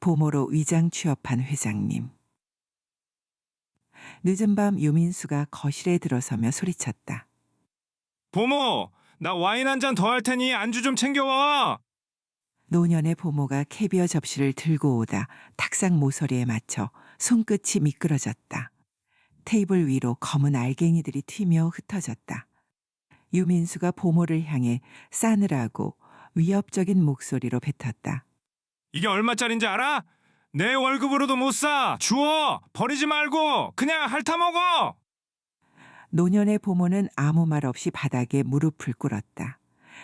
보모로 위장 취업한 회장님. 늦은 밤 유민수가 거실에 들어서며 소리쳤다. 보모, 나 와인 한 잔 더 할 테니 안주 좀 챙겨와. 노년의 보모가 캐비어 접시를 들고 오다 탁상 모서리에 맞춰 손끝이 미끄러졌다. 테이블 위로 검은 알갱이들이 튀며 흩어졌다. 유민수가 보모를 향해 싸늘하고 위협적인 목소리로 뱉었다. 이게 얼마짜린지 알아? 내 월급으로도 못 사. 주워. 버리지 말고 그냥 핥아 먹어. 노년의 보모는 아무 말 없이 바닥에 무릎을 꿇었다.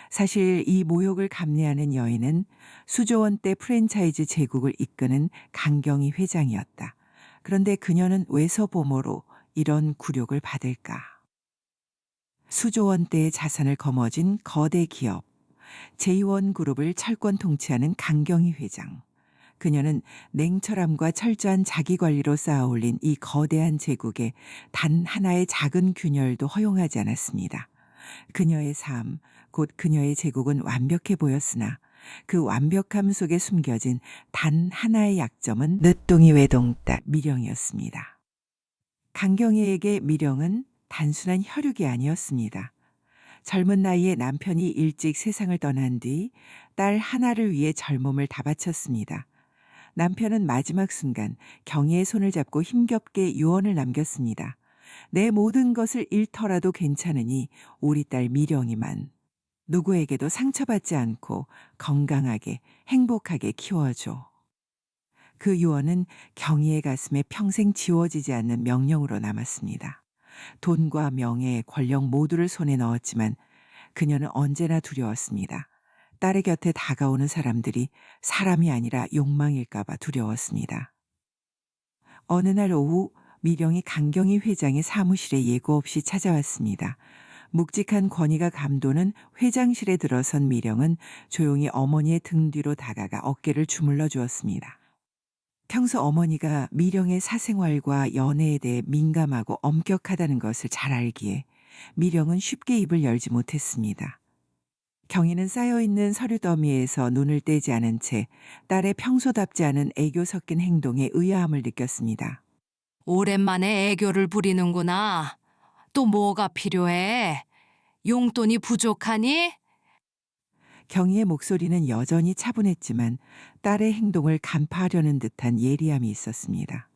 사실 이 모욕을 감내하는 여인은 수조원대 프랜차이즈 제국을 이끄는 강경희 회장이었다. 그런데 그녀는 왜서 보모로 이런 굴욕을 받을까? 수조원대의 자산을 거머쥔 거대 기업, 제2원그룹을 철권 통치하는 강경희 회장. 그녀는 냉철함과 철저한 자기관리로 쌓아올린 이 거대한 제국에 단 하나의 작은 균열도 허용하지 않았습니다. 그녀의 삶, 곧 그녀의 제국은 완벽해 보였으나 그 완벽함 속에 숨겨진 단 하나의 약점은 늦둥이 외동딸 미령이었습니다. 강경희에게 미령은 단순한 혈육이 아니었습니다. 젊은 나이에 남편이 일찍 세상을 떠난 뒤 딸 하나를 위해 젊음을 다 바쳤습니다. 남편은 마지막 순간 경희의 손을 잡고 힘겹게 유언을 남겼습니다. 내 모든 것을 잃더라도 괜찮으니 우리 딸 미령이만 누구에게도 상처받지 않고 건강하게 행복하게 키워줘. 그 유언은 경희의 가슴에 평생 지워지지 않는 명령으로 남았습니다. 돈과 명예, 권력 모두를 손에 넣었지만 그녀는 언제나 두려웠습니다. 딸의 곁에 다가오는 사람들이 사람이 아니라 욕망일까 봐 두려웠습니다. 어느 날 오후 미령이 강경희 회장의 사무실에 예고 없이 찾아왔습니다. 묵직한 권위가 감도는 회장실에 들어선 미령은 조용히 어머니의 등 뒤로 다가가 어깨를 주물러 주었습니다. 평소 어머니가 미령의 사생활과 연애에 대해 민감하고 엄격하다는 것을 잘 알기에 미령은 쉽게 입을 열지 못했습니다. 경희는 쌓여있는 서류 더미에서 눈을 떼지 않은 채 딸의 평소답지 않은 애교 섞인 행동에 의아함을 느꼈습니다. 오랜만에 애교를 부리는구나. 또 뭐가 필요해? 용돈이 부족하니? 경희의 목소리는 여전히 차분했지만 딸의 행동을 간파하려는 듯한 예리함이 있었습니다.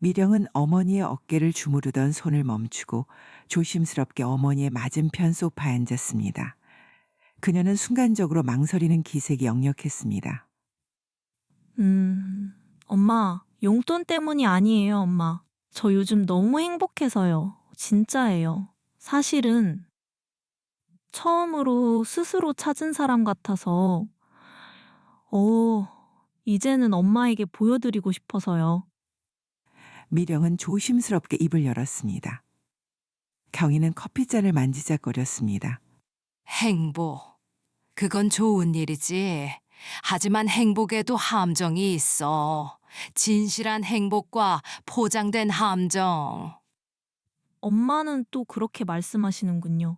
미령은 어머니의 어깨를 주무르던 손을 멈추고 조심스럽게 어머니의 맞은편 소파에 앉았습니다. 그녀는 순간적으로 망설이는 기색이 역력했습니다. 엄마, 용돈 때문이 아니에요, 엄마. 저 요즘 너무 행복해서요. 진짜예요. 사실은 처음으로 스스로 찾은 사람 같아서 이제는 엄마에게 보여드리고 싶어서요. 미령은 조심스럽게 입을 열었습니다. 경희는 커피잔을 만지작거렸습니다. 행복. 그건 좋은 일이지. 하지만 행복에도 함정이 있어. 진실한 행복과 포장된 함정. 엄마는 또 그렇게 말씀하시는군요.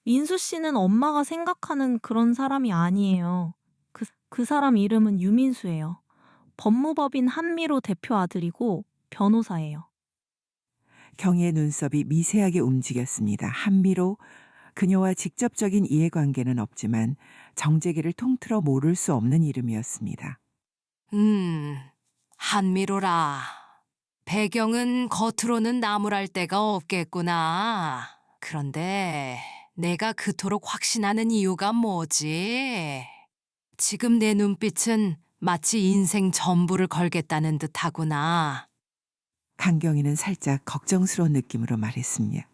민수 씨는 엄마가 생각하는 그런 사람이 아니에요. 그 사람 이름은 유민수예요. 법무법인 한미로 대표 아들이고 변호사예요. 경희의 눈썹이 미세하게 움직였습니다. 한미로 그녀와 직접적인 이해관계는 없지만 정재계를 통틀어 모를 수 없는 이름이었습니다. 한미로라. 배경은 겉으로는 나무랄 데가 없겠구나. 그런데 내가 그토록 확신하는 이유가 뭐지? 지금 내 눈빛은 마치 인생 전부를 걸겠다는 듯하구나. 강경희는 살짝 걱정스러운 느낌으로 말했습니다.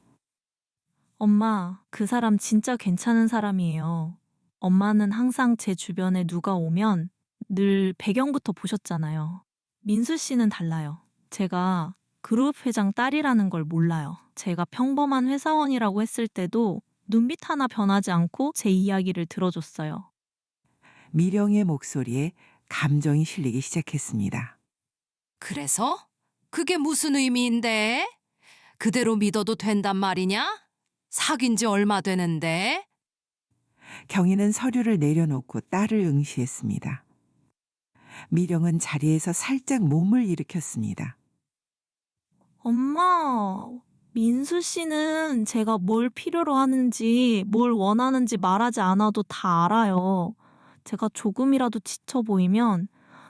엄마, 그 사람 진짜 괜찮은 사람이에요. 엄마는 항상 제 주변에 누가 오면 늘 배경부터 보셨잖아요. 민수 씨는 달라요. 제가 그룹 회장 딸이라는 걸 몰라요. 제가 평범한 회사원이라고 했을 때도 눈빛 하나 변하지 않고 제 이야기를 들어줬어요. 미령의 목소리에 감정이 실리기 시작했습니다. 그래서? 그게 무슨 의미인데? 그대로 믿어도 된단 말이냐? 사귄 지 얼마 되는데? 경희는 서류를 내려놓고 딸을 응시했습니다. 미령은 자리에서 살짝 몸을 일으켰습니다. 엄마, 민수 씨는 제가 뭘 필요로 하는지, 뭘 원하는지 말하지 않아도 다 알아요. 제가 조금이라도 지쳐 보이면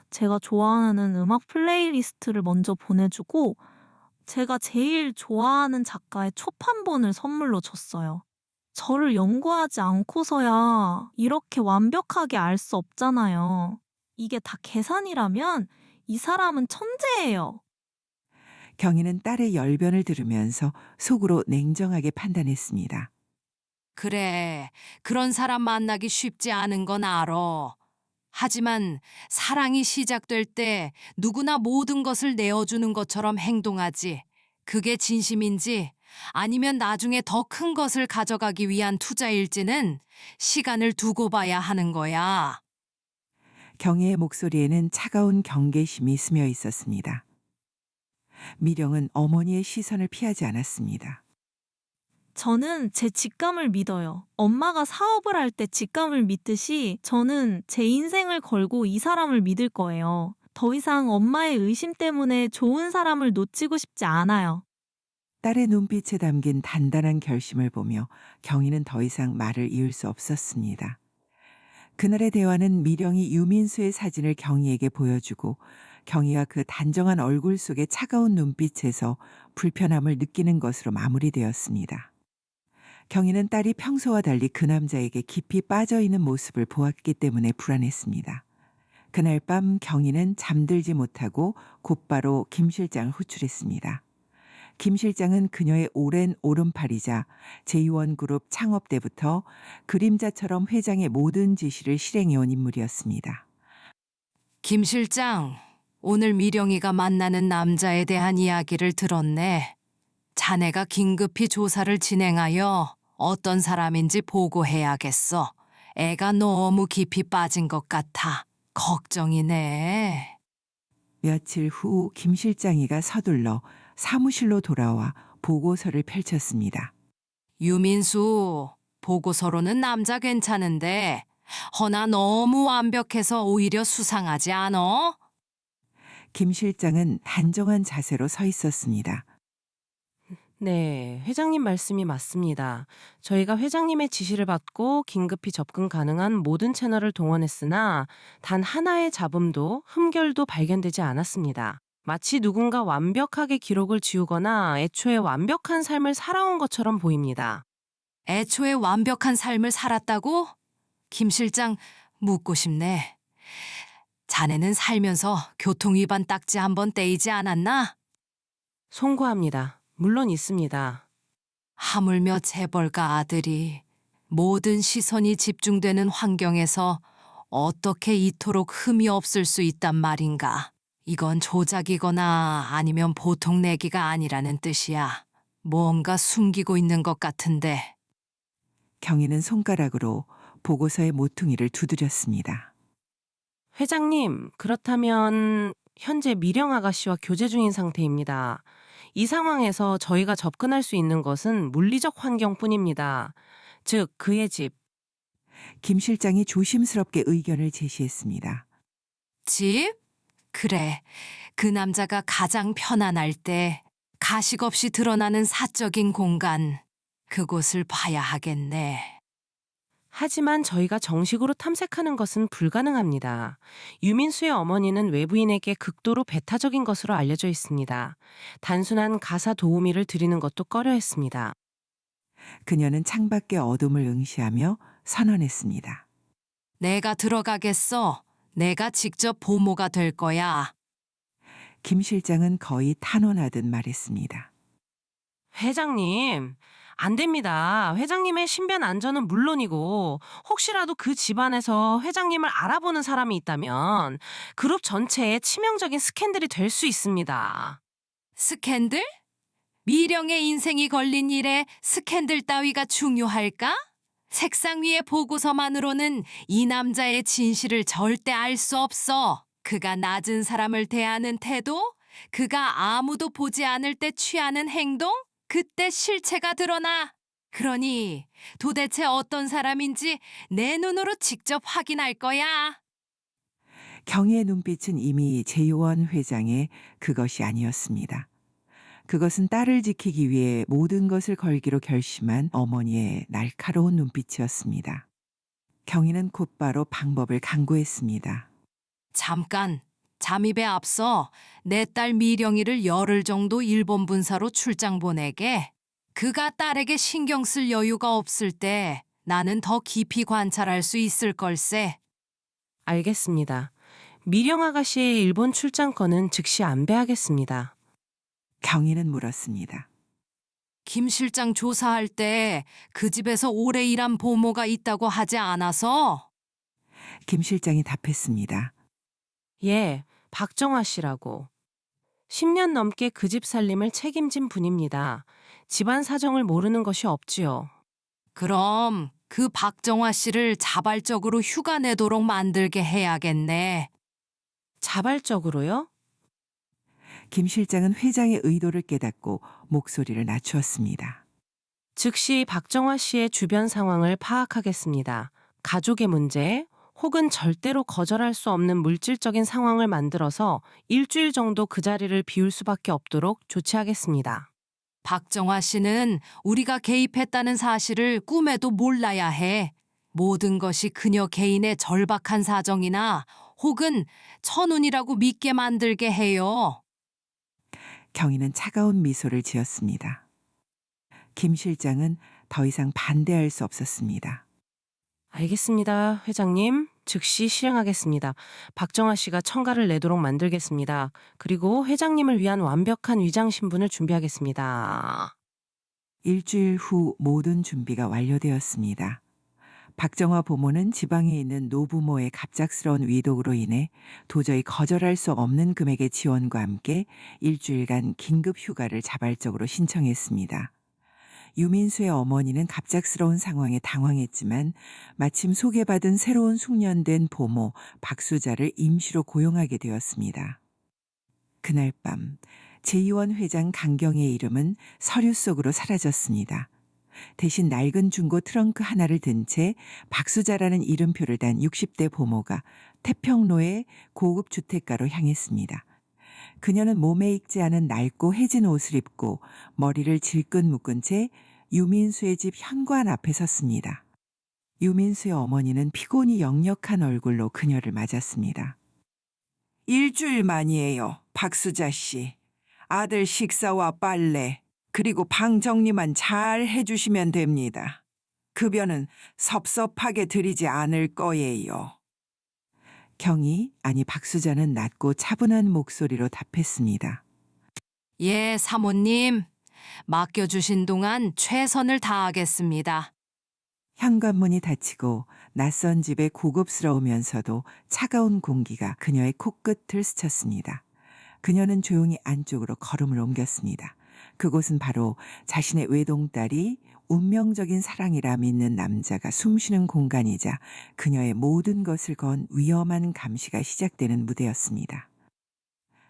제가 좋아하는 음악 플레이리스트를 먼저 보내주고 제가 제일 좋아하는 작가의 초판본을 선물로 줬어요. 저를 연구하지 않고서야 이렇게 완벽하게 알 수 없잖아요. 이게 다 계산이라면 이 사람은 천재예요. 경희는 딸의 열변을 들으면서 속으로 냉정하게 판단했습니다. 그래, 그런 사람 만나기 쉽지 않은 건 알아. 하지만 사랑이 시작될 때 누구나 모든 것을 내어주는 것처럼 행동하지. 그게 진심인지 아니면 나중에 더 큰 것을 가져가기 위한 투자일지는 시간을 두고 봐야 하는 거야. 경희의 목소리에는 차가운 경계심이 스며 있었습니다. 미령은 어머니의 시선을 피하지 않았습니다. 저는 제 직감을 믿어요. 엄마가 사업을 할 때 직감을 믿듯이 저는 제 인생을 걸고 이 사람을 믿을 거예요. 더 이상 엄마의 의심 때문에 좋은 사람을 놓치고 싶지 않아요. 딸의 눈빛에 담긴 단단한 결심을 보며 경희는 더 이상 말을 이을 수 없었습니다. 그날의 대화는 미령이 유민수의 사진을 경희에게 보여주고 경희가 그 단정한 얼굴 속의 차가운 눈빛에서 불편함을 느끼는 것으로 마무리되었습니다. 경희는 딸이 평소와 달리 그 남자에게 깊이 빠져있는 모습을 보았기 때문에 불안했습니다. 그날 밤 경희는 잠들지 못하고 곧바로 김 실장을 호출했습니다. 김 실장은 그녀의 오랜 오른팔이자 제2원그룹 창업 때부터 그림자처럼 회장의 모든 지시를 실행해온 인물이었습니다. 김 실장, 오늘 미령이가 만나는 남자에 대한 이야기를 들었네. 자네가 긴급히 조사를 진행하여 어떤 사람인지 보고해야겠어. 애가 너무 깊이 빠진 것 같아. 걱정이네. 며칠 후 김 실장이가 서둘러 사무실로 돌아와 보고서를 펼쳤습니다. 유민수, 보고서로는 남자 괜찮은데 허나 너무 완벽해서 오히려 수상하지 않어? 김 실장은 단정한 자세로 서 있었습니다. 네, 회장님 말씀이 맞습니다. 저희가 회장님의 지시를 받고 긴급히 접근 가능한 모든 채널을 동원했으나 단 하나의 잡음도 흠결도 발견되지 않았습니다. 마치 누군가 완벽하게 기록을 지우거나 애초에 완벽한 삶을 살아온 것처럼 보입니다. 애초에 완벽한 삶을 살았다고? 김 실장, 묻고 싶네. 자네는 살면서 교통위반 딱지 한번 떼이지 않았나? 송구합니다. 물론 있습니다. 하물며 재벌가 아들이 모든 시선이 집중되는 환경에서 어떻게 이토록 흠이 없을 수 있단 말인가. 이건 조작이거나 아니면 보통 내기가 아니라는 뜻이야. 뭔가 숨기고 있는 것 같은데. 경희는 손가락으로 보고서의 모퉁이를 두드렸습니다. 회장님, 그렇다면 현재 미령 아가씨와 교제 중인 상태입니다. 이 상황에서 저희가 접근할 수 있는 것은 물리적 환경뿐입니다. 즉, 그의 집. 김 실장이 조심스럽게 의견을 제시했습니다. 집? 그래. 그 남자가 가장 편안할 때 가식 없이 드러나는 사적인 공간. 그곳을 봐야 하겠네. 하지만 저희가 정식으로 탐색하는 것은 불가능합니다. 유민수의 어머니는 외부인에게 극도로 배타적인 것으로 알려져 있습니다. 단순한 가사 도우미를 드리는 것도 꺼려했습니다. 그녀는 창밖의 어둠을 응시하며 선언했습니다. 내가 들어가겠어. 내가 직접 보모가 될 거야. 김 실장은 거의 탄원하듯 말했습니다. 회장님, 안 됩니다. 회장님의 신변 안전은 물론이고 혹시라도 그 집안에서 회장님을 알아보는 사람이 있다면 그룹 전체에 치명적인 스캔들이 될 수 있습니다. 스캔들? 미령의 인생이 걸린 일에 스캔들 따위가 중요할까? 책상 위의 보고서만으로는 이 남자의 진실을 절대 알 수 없어. 그가 낮은 사람을 대하는 태도, 그가 아무도 보지 않을 때 취하는 행동, 그때 실체가 드러나. 그러니 도대체 어떤 사람인지 내 눈으로 직접 확인할 거야. 경희의 눈빛은 이미 제이원 회장의 그것이 아니었습니다. 그것은 딸을 지키기 위해 모든 것을 걸기로 결심한 어머니의 날카로운 눈빛이었습니다. 경희는 곧바로 방법을 강구했습니다. 잠깐, 잠입에 앞서 내 딸 미령이를 열흘 정도 일본 분사로 출장 보내게. 그가 딸에게 신경 쓸 여유가 없을 때 나는 더 깊이 관찰할 수 있을 걸세. 알겠습니다. 미령 아가씨의 일본 출장권은 즉시 안배하겠습니다. 경희는 물었습니다. 김 실장 조사할 때 그 집에서 오래 일한 보모가 있다고 하지 않아서? 김 실장이 답했습니다. 예, 박정화 씨라고. 10년 넘게 그 집 살림을 책임진 분입니다. 집안 사정을 모르는 것이 없지요. 그럼 그 박정화 씨를 자발적으로 휴가 내도록 만들게 해야겠네. 자발적으로요? 김 실장은 회장의 의도를 깨닫고 목소리를 낮추었습니다. 즉시 박정화 씨의 주변 상황을 파악하겠습니다. 가족의 문제 혹은 절대로 거절할 수 없는 물질적인 상황을 만들어서 일주일 정도 그 자리를 비울 수밖에 없도록 조치하겠습니다. 박정화 씨는 우리가 개입했다는 사실을 꿈에도 몰라야 해. 모든 것이 그녀 개인의 절박한 사정이나 혹은 천운이라고 믿게 만들게 해요. 경희는 차가운 미소를 지었습니다. 김 실장은 더 이상 반대할 수 없었습니다. 알겠습니다, 회장님. 즉시 실행하겠습니다. 박정화 씨가 청가를 내도록 만들겠습니다. 그리고 회장님을 위한 완벽한 위장 신분을 준비하겠습니다. 일주일 후 모든 준비가 완료되었습니다. 박정화 보모는 지방에 있는 노부모의 갑작스러운 위독으로 인해 도저히 거절할 수 없는 금액의 지원과 함께 일주일간 긴급 휴가를 자발적으로 신청했습니다. 유민수의 어머니는 갑작스러운 상황에 당황했지만 마침 소개받은 새로운 숙련된 보모 박수자를 임시로 고용하게 되었습니다. 그날 밤 제2원 회장 강경의 이름은 서류 속으로 사라졌습니다. 대신 낡은 중고 트렁크 하나를 든 채 박수자라는 이름표를 단 60대 보모가 태평로의 고급 주택가로 향했습니다. 그녀는 몸에 익지 않은 낡고 해진 옷을 입고 머리를 질끈 묶은 채 유민수의 집 현관 앞에 섰습니다. 유민수의 어머니는 피곤이 역력한 얼굴로 그녀를 맞았습니다. 일주일 만이에요, 박수자 씨. 아들 식사와 빨래, 그리고 방 정리만 잘 해주시면 됩니다. 급여는 섭섭하게 드리지 않을 거예요. 경희, 아니 박수자는 낮고 차분한 목소리로 답했습니다. 예, 사모님. 맡겨주신 동안 최선을 다하겠습니다. 현관문이 닫히고 낯선 집의 고급스러우면서도 차가운 공기가 그녀의 코끝을 스쳤습니다. 그녀는 조용히 안쪽으로 걸음을 옮겼습니다. 그곳은 바로 자신의 외동딸이 운명적인 사랑이라 믿는 남자가 숨쉬는 공간이자 그녀의 모든 것을 건 위험한 감시가 시작되는 무대였습니다.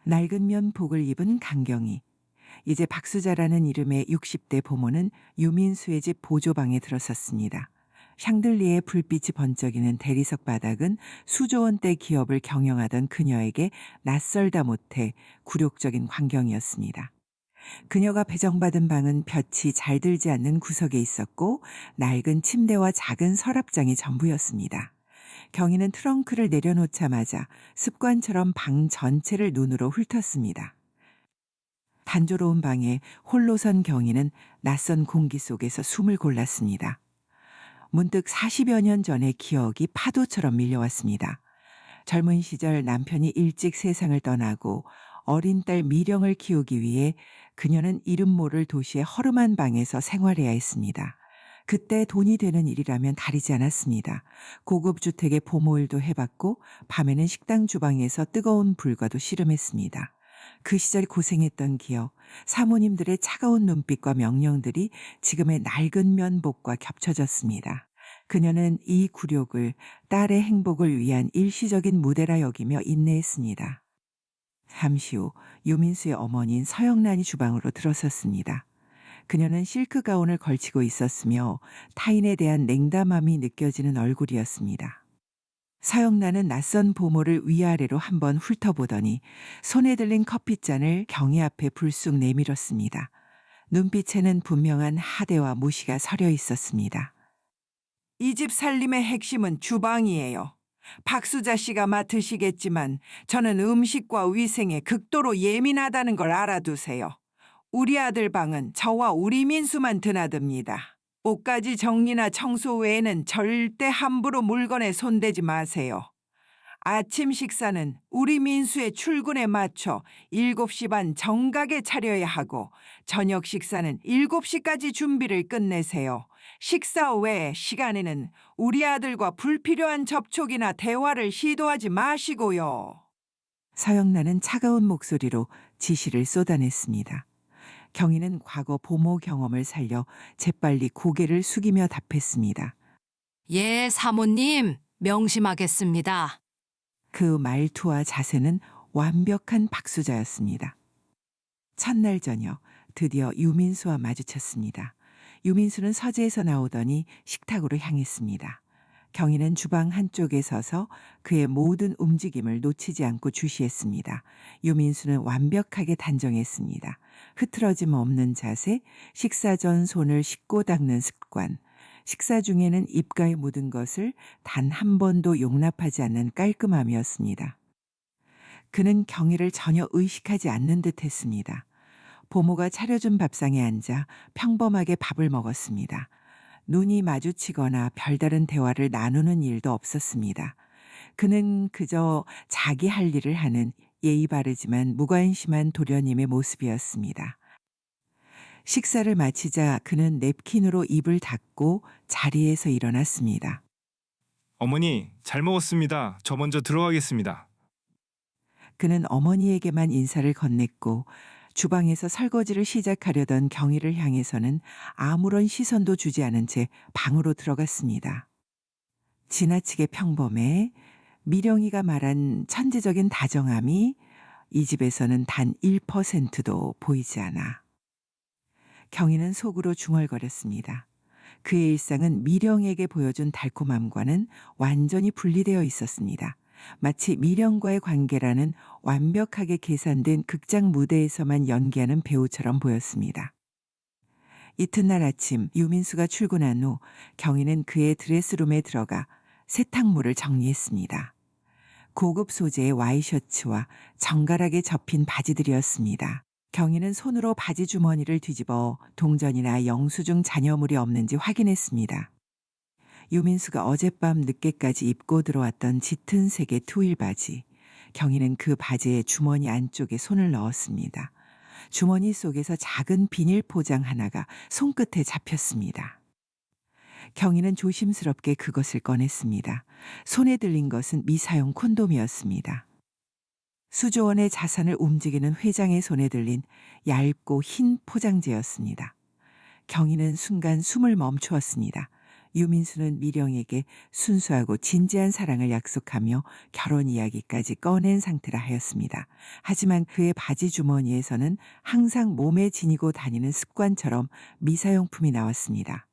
낡은 면복을 입은 강경이. 이제 박수자라는 이름의 60대 보모는 유민수의 집 보조방에 들어섰습니다. 샹들리에 불빛이 번쩍이는 대리석 바닥은 수조 원대 기업을 경영하던 그녀에게 낯설다 못해 굴욕적인 광경이었습니다. 그녀가 배정받은 방은 볕이 잘 들지 않는 구석에 있었고 낡은 침대와 작은 서랍장이 전부였습니다. 경희는 트렁크를 내려놓자마자 습관처럼 방 전체를 눈으로 훑었습니다. 단조로운 방에 홀로 선 경희는 낯선 공기 속에서 숨을 골랐습니다. 문득 40여 년 전의 기억이 파도처럼 밀려왔습니다. 젊은 시절 남편이 일찍 세상을 떠나고 어린 딸 미령을 키우기 위해 그녀는 이름 모를 도시의 허름한 방에서 생활해야 했습니다. 그때 돈이 되는 일이라면 다르지 않았습니다. 고급 주택의 보모일도 해봤고 밤에는 식당 주방에서 뜨거운 불과도 씨름했습니다. 그 시절 고생했던 기억, 사모님들의 차가운 눈빛과 명령들이 지금의 낡은 면복과 겹쳐졌습니다. 그녀는 이 굴욕을 딸의 행복을 위한 일시적인 무대라 여기며 인내했습니다. 잠시 후 유민수의 어머니인 서영란이 주방으로 들어섰습니다. 그녀는 실크 가운을 걸치고 있었으며 타인에 대한 냉담함이 느껴지는 얼굴이었습니다. 서영란은 낯선 보모를 위아래로 한번 훑어보더니 손에 들린 커피잔을 경희 앞에 불쑥 내밀었습니다. 눈빛에는 분명한 하대와 무시가 서려 있었습니다. 이 집 살림의 핵심은 주방이에요. 박수자 씨가 맡으시겠지만 저는 음식과 위생에 극도로 예민하다는 걸 알아두세요. 우리 아들 방은 저와 우리 민수만 드나듭니다. 옷가지 정리나 청소 외에는 절대 함부로 물건에 손대지 마세요. 아침 식사는 우리 민수의 출근에 맞춰 7시 반 정각에 차려야 하고 저녁 식사는 7시까지 준비를 끝내세요. 식사 외 시간에는 우리 아들과 불필요한 접촉이나 대화를 시도하지 마시고요. 서영란은 차가운 목소리로 지시를 쏟아냈습니다. 경희는 과거 보모 경험을 살려 재빨리 고개를 숙이며 답했습니다. 예, 사모님, 명심하겠습니다. 그 말투와 자세는 완벽한 박수자였습니다. 첫날 저녁 드디어 유민수와 마주쳤습니다. 유민수는 서재에서 나오더니 식탁으로 향했습니다. 경희는 주방 한쪽에 서서 그의 모든 움직임을 놓치지 않고 주시했습니다. 유민수는 완벽하게 단정했습니다. 흐트러짐 없는 자세, 식사 전 손을 씻고 닦는 습관, 식사 중에는 입가에 묻은 것을 단 한 번도 용납하지 않는 깔끔함이었습니다. 그는 경희를 전혀 의식하지 않는 듯 했습니다. 보모가 차려준 밥상에 앉아 평범하게 밥을 먹었습니다. 눈이 마주치거나 별다른 대화를 나누는 일도 없었습니다. 그는 그저 자기 할 일을 하는 예의 바르지만 무관심한 도련님의 모습이었습니다. 식사를 마치자 그는 냅킨으로 입을 닦고 자리에서 일어났습니다. 어머니, 잘 먹었습니다. 저 먼저 들어가겠습니다. 그는 어머니에게만 인사를 건넸고 주방에서 설거지를 시작하려던 경희를 향해서는 아무런 시선도 주지 않은 채 방으로 들어갔습니다. 지나치게 평범해 미령이가 말한 천재적인 다정함이 이 집에서는 단 1%도 보이지 않아. 경희는 속으로 중얼거렸습니다. 그의 일상은 미령에게 보여준 달콤함과는 완전히 분리되어 있었습니다. 마치 미령과의 관계라는 완벽하게 계산된 극장 무대에서만 연기하는 배우처럼 보였습니다. 이튿날 아침 유민수가 출근한 후 경희는 그의 드레스룸에 들어가 세탁물을 정리했습니다. 고급 소재의 와이셔츠와 정갈하게 접힌 바지들이었습니다. 경희는 손으로 바지 주머니를 뒤집어 동전이나 영수증 잔여물이 없는지 확인했습니다. 유민수가 어젯밤 늦게까지 입고 들어왔던 짙은 색의 투일 바지. 경희는 그 바지의 주머니 안쪽에 손을 넣었습니다. 주머니 속에서 작은 비닐 포장 하나가 손끝에 잡혔습니다. 경희는 조심스럽게 그것을 꺼냈습니다. 손에 들린 것은 미사용 콘돔이었습니다. 수조원의 자산을 움직이는 회장의 손에 들린 얇고 흰 포장재였습니다. 경희는 순간 숨을 멈추었습니다. 유민수는 미령에게 순수하고 진지한 사랑을 약속하며 결혼 이야기까지 꺼낸 상태라 하였습니다. 하지만 그의 바지 주머니에서는 항상 몸에 지니고 다니는 습관처럼 미사용품이 나왔습니다.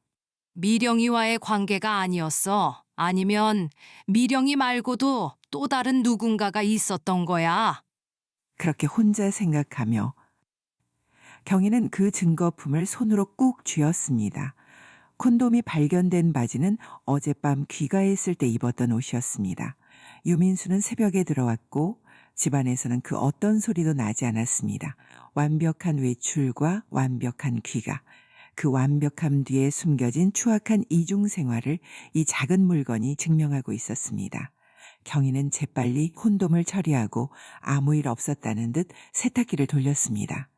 미령이와의 관계가 아니었어. 아니면 미령이 말고도 또 다른 누군가가 있었던 거야. 그렇게 혼자 생각하며 경희는 그 증거품을 손으로 꾹 쥐었습니다. 콘돔이 발견된 바지는 어젯밤 귀가했을 때 입었던 옷이었습니다. 유민수는 새벽에 들어왔고 집안에서는 그 어떤 소리도 나지 않았습니다. 완벽한 외출과 완벽한 귀가, 그 완벽함 뒤에 숨겨진 추악한 이중 생활을 이 작은 물건이 증명하고 있었습니다. 경희는 재빨리 콘돔을 처리하고 아무 일 없었다는 듯 세탁기를 돌렸습니다.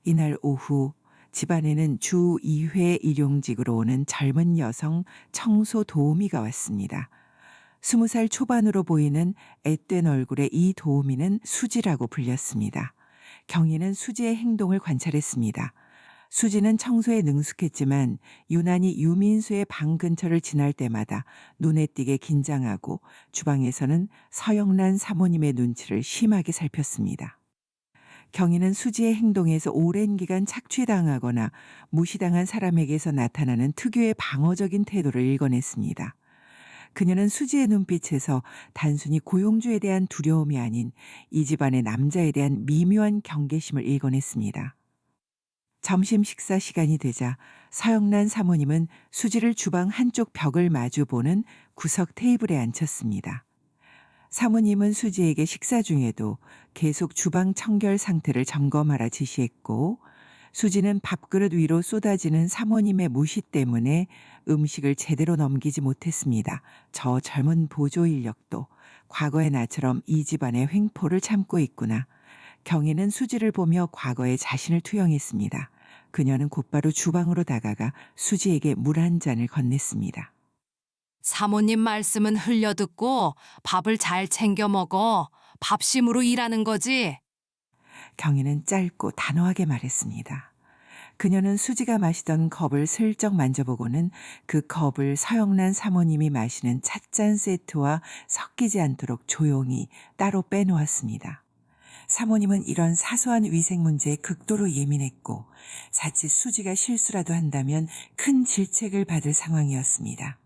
이날 오후 집안에는 주 2회 일용직으로 오는 젊은 여성 청소 도우미가 왔습니다. 20살 초반으로 보이는 앳된 얼굴의 이 도우미는 수지라고 불렸습니다. 경희는 수지의 행동을 관찰했습니다. 수지는 청소에 능숙했지만 유난히 유민수의 방 근처를 지날 때마다 눈에 띄게 긴장하고 주방에서는 서영란 사모님의 눈치를 심하게 살폈습니다. 경희는 수지의 행동에서 오랜 기간 착취당하거나 무시당한 사람에게서 나타나는 특유의 방어적인 태도를 읽어냈습니다. 그녀는 수지의 눈빛에서 단순히 고용주에 대한 두려움이 아닌 이 집안의 남자에 대한 미묘한 경계심을 읽어냈습니다. 점심 식사 시간이 되자 서영란 사모님은 수지를 주방 한쪽 벽을 마주보는 구석 테이블에 앉혔습니다. 사모님은 수지에게 식사 중에도 계속 주방 청결 상태를 점검하라 지시했고, 수지는 밥그릇 위로 쏟아지는 사모님의 무시 때문에 음식을 제대로 넘기지 못했습니다. 저 젊은 보조 인력도 과거의 나처럼 이 집안의 횡포를 참고 있구나. 경희는 수지를 보며 과거의 자신을 투영했습니다. 그녀는 곧바로 주방으로 다가가 수지에게 물 한 잔을 건넸습니다. 사모님 말씀은 흘려듣고 밥을 잘 챙겨 먹어. 밥심으로 일하는 거지. 경희는 짧고 단호하게 말했습니다. 그녀는 수지가 마시던 컵을 슬쩍 만져보고는 그 컵을 서영란 사모님이 마시는 찻잔 세트와 섞이지 않도록 조용히 따로 빼놓았습니다. 사모님은 이런 사소한 위생 문제에 극도로 예민했고 자칫 수지가 실수라도 한다면 큰 질책을 받을 상황이었습니다.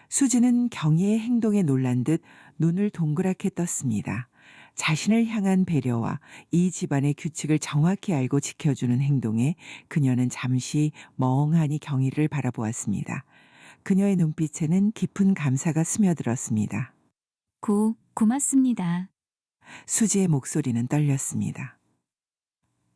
수지는 경희의 행동에 놀란 듯 눈을 동그랗게 떴습니다. 자신을 향한 배려와 이 집안의 규칙을 정확히 알고 지켜주는 행동에 그녀는 잠시 멍하니 경희를 바라보았습니다. 그녀의 눈빛에는 깊은 감사가 스며들었습니다. 고맙습니다. 수지의 목소리는 떨렸습니다.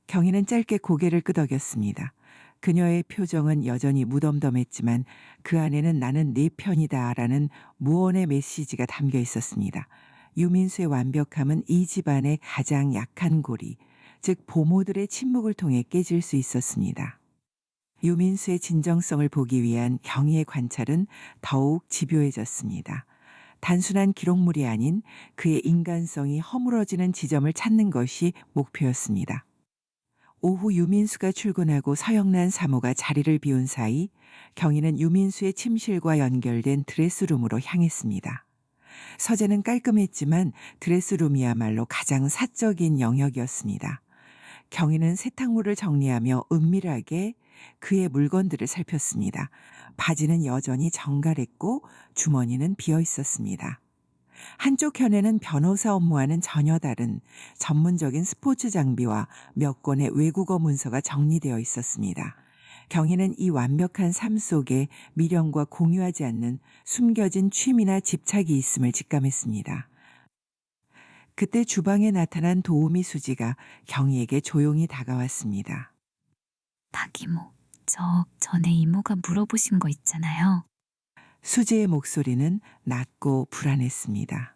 경희는 짧게 고개를 끄덕였습니다. 그녀의 표정은 여전히 무덤덤했지만 그 안에는 나는 네 편이다라는 무언의 메시지가 담겨 있었습니다. 유민수의 완벽함은 이 집안의 가장 약한 고리, 즉 보모들의 침묵을 통해 깨질 수 있었습니다. 유민수의 진정성을 보기 위한 경희의 관찰은 더욱 집요해졌습니다. 단순한 기록물이 아닌 그의 인간성이 허물어지는 지점을 찾는 것이 목표였습니다. 오후 유민수가 출근하고 서영란 사모가 자리를 비운 사이 경희는 유민수의 침실과 연결된 드레스룸으로 향했습니다. 서재는 깔끔했지만 드레스룸이야말로 가장 사적인 영역이었습니다. 경희는 세탁물을 정리하며 은밀하게 그의 물건들을 살폈습니다. 바지는 여전히 정갈했고 주머니는 비어 있었습니다. 한쪽 현에는 변호사 업무와는 전혀 다른 전문적인 스포츠 장비와 몇 권의 외국어 문서가 정리되어 있었습니다. 경희는 이 완벽한 삶 속에 미련과 공유하지 않는 숨겨진 취미나 집착이 있음을 직감했습니다. 그때 주방에 나타난 도우미 수지가 경희에게 조용히 다가왔습니다. 박이모, 저 전에 이모가 물어보신 거 있잖아요. 수지의 목소리는 낮고 불안했습니다.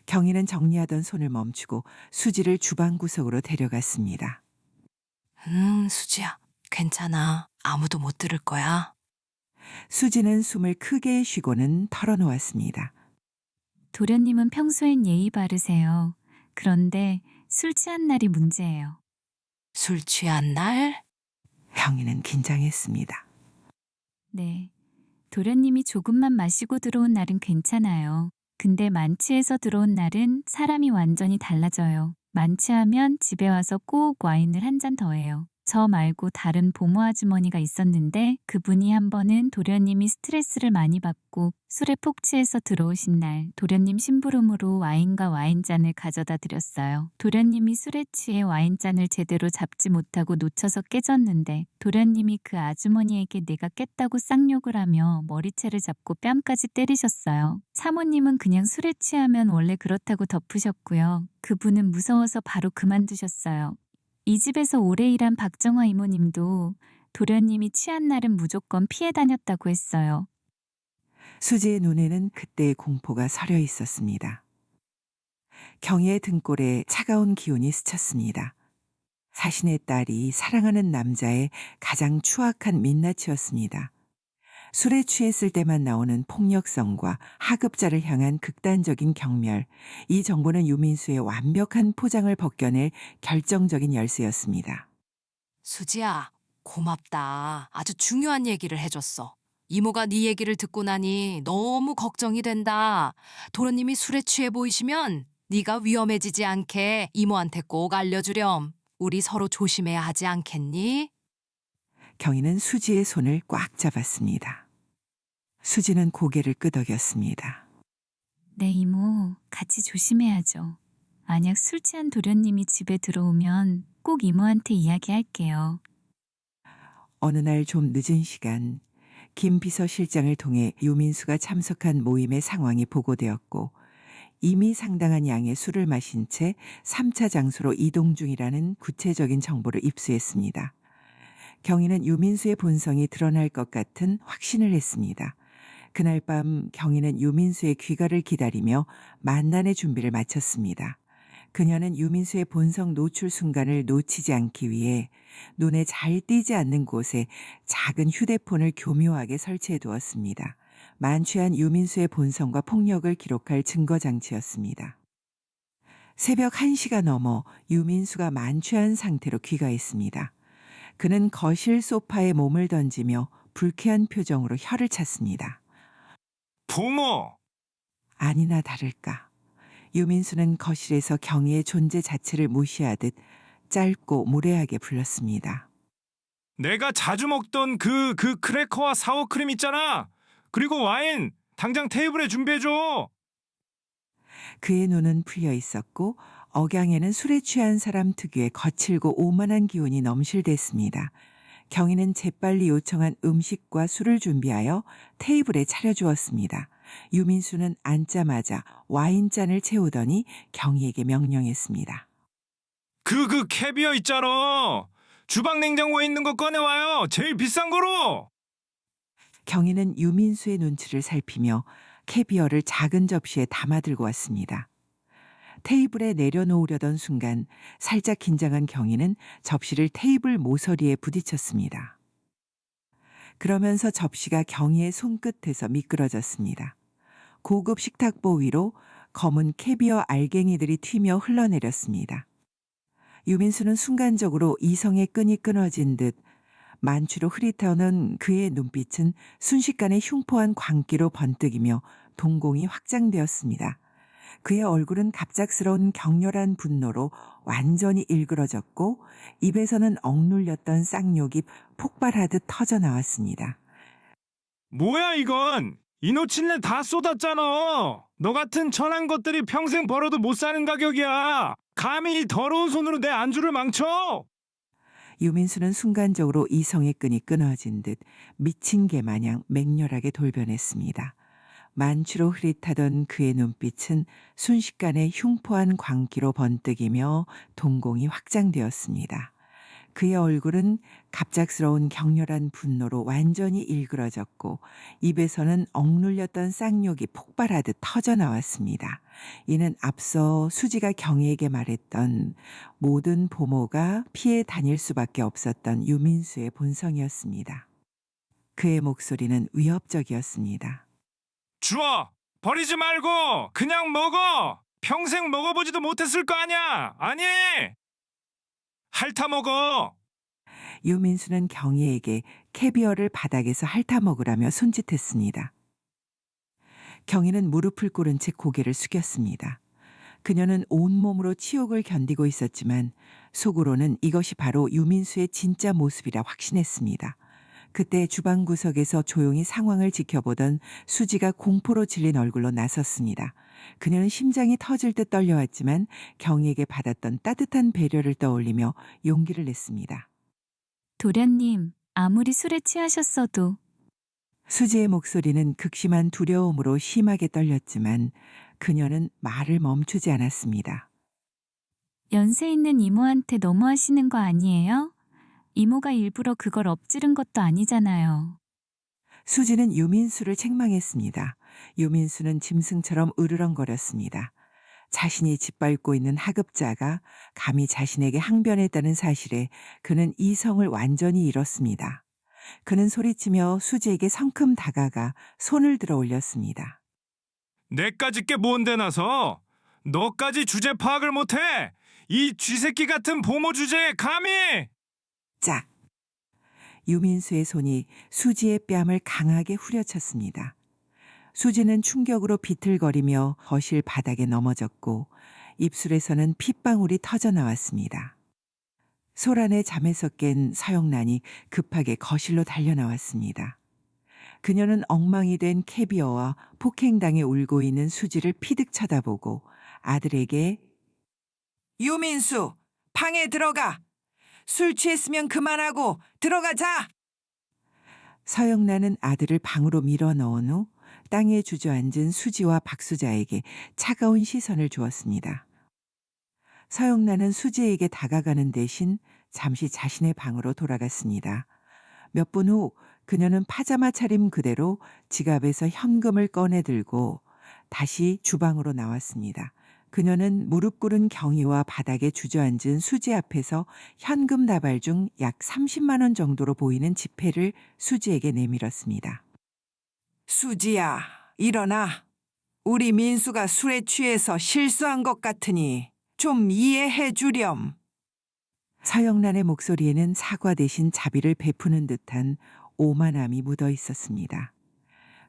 경희는 정리하던 손을 멈추고 수지를 주방 구석으로 데려갔습니다. 수지야, 괜찮아. 아무도 못 들을 거야. 수지는 숨을 크게 쉬고는 털어놓았습니다. 도련님은 평소엔 예의 바르세요. 그런데 술 취한 날이 문제예요. 술 취한 날? 경희는 긴장했습니다. 네. 도련님이 조금만 마시고 들어온 날은 괜찮아요. 근데 만취해서 들어온 날은 사람이 완전히 달라져요. 만취하면 집에 와서 꼭 와인을 한 잔 더 해요. 저 말고 다른 보모 아주머니가 있었는데 그분이 한 번은 도련님이 스트레스를 많이 받고 술에 푹 취해서 들어오신 날 도련님 심부름으로 와인과 와인잔을 가져다 드렸어요. 도련님이 술에 취해 와인잔을 제대로 잡지 못하고 놓쳐서 깨졌는데 도련님이 그 아주머니에게 내가 깼다고 쌍욕을 하며 머리채를 잡고 뺨까지 때리셨어요. 사모님은 그냥 술에 취하면 원래 그렇다고 덮으셨고요. 그분은 무서워서 바로 그만두셨어요. 이 집에서 오래 일한 박정화 이모님도 도련님이 취한 날은 무조건 피해 다녔다고 했어요. 수지의 눈에는 그때의 공포가 서려 있었습니다. 경희의 등골에 차가운 기운이 스쳤습니다. 자신의 딸이 사랑하는 남자의 가장 추악한 민낯이었습니다. 술에 취했을 때만 나오는 폭력성과 하급자를 향한 극단적인 경멸, 이 정보는 유민수의 완벽한 포장을 벗겨낼 결정적인 열쇠였습니다. 수지야, 고맙다. 아주 중요한 얘기를 해줬어. 이모가 네 얘기를 듣고 나니 너무 걱정이 된다. 도련님이 술에 취해 보이시면 네가 위험해지지 않게 이모한테 꼭 알려주렴. 우리 서로 조심해야 하지 않겠니? 경희는 수지의 손을 꽉 잡았습니다. 수지는 고개를 끄덕였습니다. 네, 이모, 같이 조심해야죠. 만약 술 취한 도련님이 집에 들어오면 꼭 이모한테 이야기할게요. 어느 날 좀 늦은 시간 김 비서실장을 통해 유민수가 참석한 모임의 상황이 보고되었고 이미 상당한 양의 술을 마신 채 3차 장소로 이동 중이라는 구체적인 정보를 입수했습니다. 경위는 유민수의 본성이 드러날 것 같은 확신을 했습니다. 그날 밤 경위는 유민수의 귀가를 기다리며 만난의 준비를 마쳤습니다. 그녀는 유민수의 본성 노출 순간을 놓치지 않기 위해 눈에 잘 띄지 않는 곳에 작은 휴대폰을 교묘하게 설치해 두었습니다. 만취한 유민수의 본성과 폭력을 기록할 증거장치였습니다. 새벽 1시가 넘어 유민수가 만취한 상태로 귀가했습니다. 그는 거실 소파에 몸을 던지며 불쾌한 표정으로 혀를 찼습니다. 부모! 아니나 다를까. 유민수는 거실에서 경희의 존재 자체를 무시하듯 짧고 무례하게 불렀습니다. 내가 자주 먹던 그 크래커와 사워크림 있잖아. 그리고 와인 당장 테이블에 준비해줘. 그의 눈은 풀려 있었고 억양에는 술에 취한 사람 특유의 거칠고 오만한 기운이 넘실댔습니다. 경희는 재빨리 요청한 음식과 술을 준비하여 테이블에 차려주었습니다. 유민수는 앉자마자 와인잔을 채우더니 경희에게 명령했습니다. 그 캐비어 있잖아. 주방 냉장고에 있는 거 꺼내와요. 제일 비싼 거로. 경희는 유민수의 눈치를 살피며 캐비어를 작은 접시에 담아 들고 왔습니다. 테이블에 내려놓으려던 순간 살짝 긴장한 경희는 접시를 테이블 모서리에 부딪혔습니다. 그러면서 접시가 경희의 손끝에서 미끄러졌습니다. 고급 식탁보 위로 검은 캐비어 알갱이들이 튀며 흘러내렸습니다. 유민수는 순간적으로 이성의 끈이 끊어진 듯 만취로 흐릿하는 그의 눈빛은 순식간에 흉포한 광기로 번뜩이며 동공이 확장되었습니다. 그의 얼굴은 갑작스러운 격렬한 분노로 완전히 일그러졌고 입에서는 억눌렸던 쌍욕이 폭발하듯 터져나왔습니다. 뭐야 이건. 이노칠레 다 쏟았잖아. 너 같은 천한 것들이 평생 벌어도 못 사는 가격이야. 감히 이 더러운 손으로 내 안주를 망쳐. 유민수는 순간적으로 이성의 끈이 끊어진 듯 미친 개 마냥 맹렬하게 돌변했습니다. 만취로 흐릿하던 그의 눈빛은 순식간에 흉포한 광기로 번뜩이며 동공이 확장되었습니다. 그의 얼굴은 갑작스러운 격렬한 분노로 완전히 일그러졌고 입에서는 억눌렸던 쌍욕이 폭발하듯 터져나왔습니다. 이는 앞서 수지가 경희에게 말했던 모든 보모가 피해 다닐 수밖에 없었던 유민수의 본성이었습니다. 그의 목소리는 위협적이었습니다. 주워. 버리지 말고 그냥 먹어. 평생 먹어보지도 못했을 거 아니야. 아니. 핥아 먹어. 유민수는 경희에게 캐비어를 바닥에서 핥아 먹으라며 손짓했습니다. 경희는 무릎을 꿇은 채 고개를 숙였습니다. 그녀는 온몸으로 치욕을 견디고 있었지만 속으로는 이것이 바로 유민수의 진짜 모습이라 확신했습니다. 그때 주방 구석에서 조용히 상황을 지켜보던 수지가 공포로 질린 얼굴로 나섰습니다. 그녀는 심장이 터질 듯 떨려왔지만 경희에게 받았던 따뜻한 배려를 떠올리며 용기를 냈습니다. 도련님, 아무리 술에 취하셨어도 수지의 목소리는 극심한 두려움으로 심하게 떨렸지만 그녀는 말을 멈추지 않았습니다. 연세 있는 이모한테 너무하시는 거 아니에요? 이모가 일부러 그걸 엎지른 것도 아니잖아요. 수지는 유민수를 책망했습니다. 유민수는 짐승처럼 으르렁거렸습니다. 자신이 짓밟고 있는 하급자가 감히 자신에게 항변했다는 사실에 그는 이성을 완전히 잃었습니다. 그는 소리치며 수지에게 성큼 다가가 손을 들어 올렸습니다. 내까지 게 뭔데 나서. 너까지 주제 파악을 못해. 이 쥐새끼 같은 보모 주제에 감히. 짝! 유민수의 손이 수지의 뺨을 강하게 후려쳤습니다. 수지는 충격으로 비틀거리며 거실 바닥에 넘어졌고 입술에서는 핏방울이 터져나왔습니다. 소란의 잠에서 깬 서영란이 급하게 거실로 달려나왔습니다. 그녀는 엉망이 된 캐비어와 폭행당해 울고 있는 수지를 피득 쳐다보고 아들에게 유민수, 방에 들어가! 술 취했으면 그만하고 들어가자! 서영란은 아들을 방으로 밀어 넣은 후 땅에 주저앉은 수지와 박수자에게 차가운 시선을 주었습니다. 서영란은 수지에게 다가가는 대신 잠시 자신의 방으로 돌아갔습니다. 몇 분 후 그녀는 파자마 차림 그대로 지갑에서 현금을 꺼내 들고 다시 주방으로 나왔습니다. 그녀는 무릎 꿇은 경희와 바닥에 주저앉은 수지 앞에서 현금 다발 중 약 30만 원 정도로 보이는 지폐를 수지에게 내밀었습니다. 수지야, 일어나. 우리 민수가 술에 취해서 실수한 것 같으니 좀 이해해 주렴. 서영란의 목소리에는 사과 대신 자비를 베푸는 듯한 오만함이 묻어 있었습니다.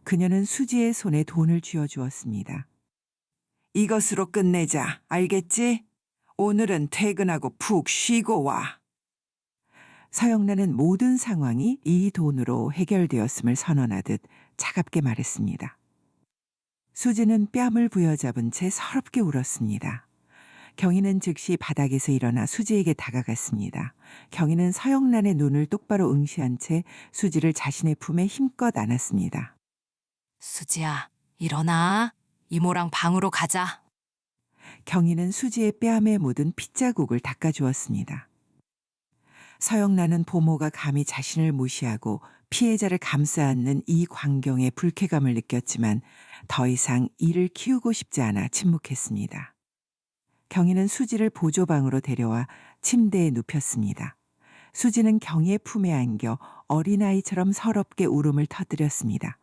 그녀는 수지의 손에 돈을 쥐어주었습니다. 이것으로 끝내자, 알겠지? 오늘은 퇴근하고 푹 쉬고 와. 서영란은 모든 상황이 이 돈으로 해결되었음을 선언하듯 차갑게 말했습니다. 수지는 뺨을 부여잡은 채 서럽게 울었습니다. 경희는 즉시 바닥에서 일어나 수지에게 다가갔습니다. 경희는 서영란의 눈을 똑바로 응시한 채 수지를 자신의 품에 힘껏 안았습니다. 수지야, 일어나. 이모랑 방으로 가자. 경희는 수지의 뺨에 묻은 핏자국을 닦아주었습니다. 서영란은 보모가 감히 자신을 무시하고 피해자를 감싸 안는 이 광경에 불쾌감을 느꼈지만 더 이상 이를 키우고 싶지 않아 침묵했습니다. 경희는 수지를 보조방으로 데려와 침대에 눕혔습니다. 수지는 경희의 품에 안겨 어린아이처럼 서럽게 울음을 터뜨렸습니다.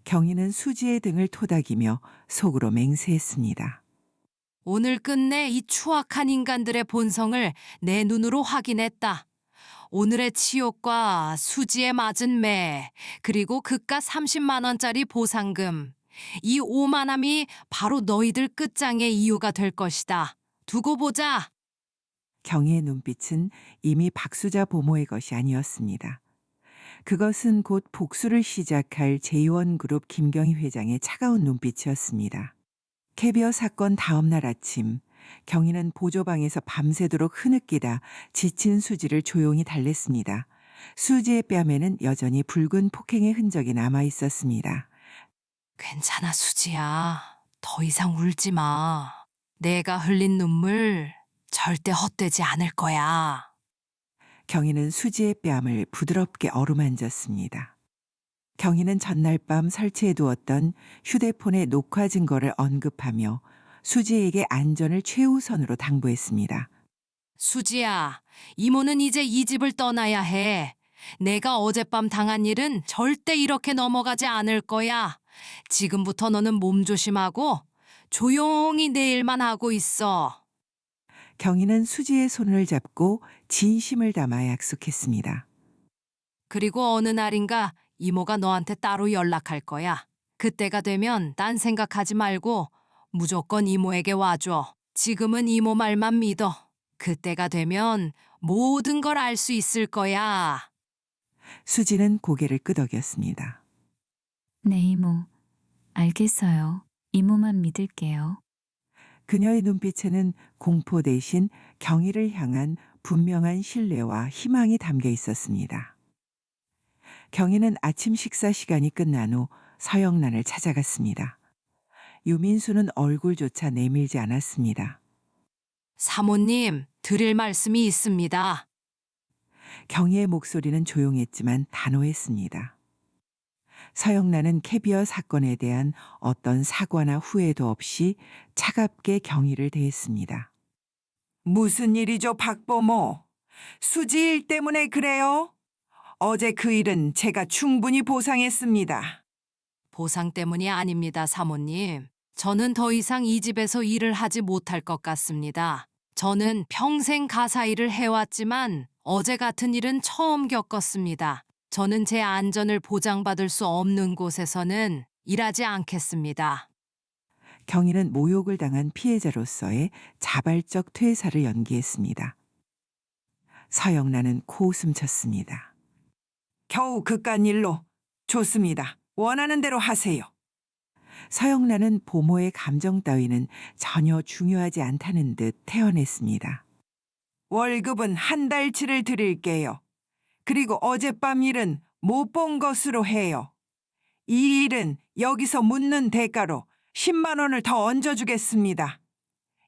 경희는 수지의 등을 토닥이며 속으로 맹세했습니다. 오늘 끝내 이 추악한 인간들의 본성을 내 눈으로 확인했다. 오늘의 치욕과 수지에 맞은 매, 그리고 그깟 30만 원짜리 보상금. 이 오만함이 바로 너희들 끝장의 이유가 될 것이다. 두고 보자. 경희의 눈빛은 이미 박수자 보모의 것이 아니었습니다. 그것은 곧 복수를 시작할 제1그룹 김경희 회장의 차가운 눈빛이었습니다. 캐비어 사건 다음 날 아침, 경희는 보조방에서 밤새도록 흐느끼다 지친 수지를 조용히 달랬습니다. 수지의 뺨에는 여전히 붉은 폭행의 흔적이 남아 있었습니다. 괜찮아, 수지야. 더 이상 울지 마. 내가 흘린 눈물 절대 헛되지 않을 거야. 경희는 수지의 뺨을 부드럽게 어루만졌습니다. 경희는 전날 밤 설치해 두었던 휴대폰의 녹화 증거를 언급하며 수지에게 안전을 최우선으로 당부했습니다. 수지야, 이모는 이제 이 집을 떠나야 해. 내가 어젯밤 당한 일은 절대 이렇게 넘어가지 않을 거야. 지금부터 너는 몸조심하고 조용히 내 일만 하고 있어. 경희는 수지의 손을 잡고 진심을 담아 약속했습니다. 그리고 어느 날인가 이모가 너한테 따로 연락할 거야. 그때가 되면 딴 생각하지 말고 무조건 이모에게 와줘. 지금은 이모 말만 믿어. 그때가 되면 모든 걸 알 수 있을 거야. 수지는 고개를 끄덕였습니다. 네, 이모. 알겠어요. 이모만 믿을게요. 그녀의 눈빛에는 공포 대신 경희를 향한 분명한 신뢰와 희망이 담겨 있었습니다. 경희는 아침 식사 시간이 끝난 후 서영란을 찾아갔습니다. 유민수는 얼굴조차 내밀지 않았습니다. 사모님, 드릴 말씀이 있습니다. 경희의 목소리는 조용했지만 단호했습니다. 서영란은 캐비어 사건에 대한 어떤 사과나 후회도 없이 차갑게 경희를 대했습니다. 무슨 일이죠, 박보모? 수지 일 때문에 그래요? 어제 그 일은 제가 충분히 보상했습니다. 보상 때문이 아닙니다, 사모님. 저는 더 이상 이 집에서 일을 하지 못할 것 같습니다. 저는 평생 가사 일을 해왔지만 어제 같은 일은 처음 겪었습니다. 저는 제 안전을 보장받을 수 없는 곳에서는 일하지 않겠습니다. 경희는 모욕을 당한 피해자로서의 자발적 퇴사를 연기했습니다. 서영란은 코웃음 쳤습니다. 겨우 그깟 일로 좋습니다. 원하는 대로 하세요. 서영란은 보모의 감정 따위는 전혀 중요하지 않다는 듯 태어냈습니다. 월급은 한 달치를 드릴게요. 그리고 어젯밤 일은 못 본 것으로 해요. 이 일은 여기서 묻는 대가로 10만 원을 더 얹어주겠습니다.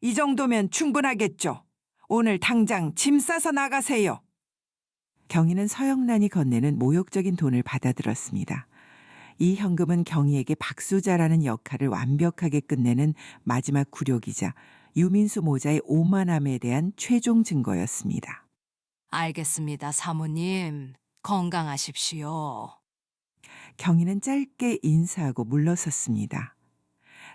이 정도면 충분하겠죠. 오늘 당장 짐 싸서 나가세요. 경희는 서영란이 건네는 모욕적인 돈을 받아들었습니다. 이 현금은 경희에게 박수자라는 역할을 완벽하게 끝내는 마지막 굴욕이자 유민수 모자의 오만함에 대한 최종 증거였습니다. 알겠습니다, 사모님. 건강하십시오. 경희는 짧게 인사하고 물러섰습니다.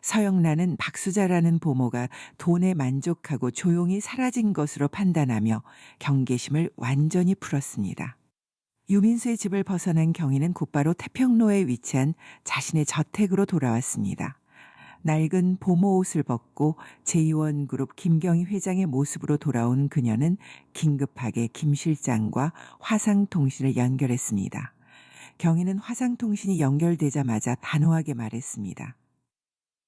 서영란은 박수자라는 보모가 돈에 만족하고 조용히 사라진 것으로 판단하며 경계심을 완전히 풀었습니다. 유민수의 집을 벗어난 경희는 곧바로 태평로에 위치한 자신의 저택으로 돌아왔습니다. 낡은 보모 옷을 벗고 제2원그룹 김경희 회장의 모습으로 돌아온 그녀는 긴급하게 김 실장과 화상통신을 연결했습니다. 경희는 화상통신이 연결되자마자 단호하게 말했습니다.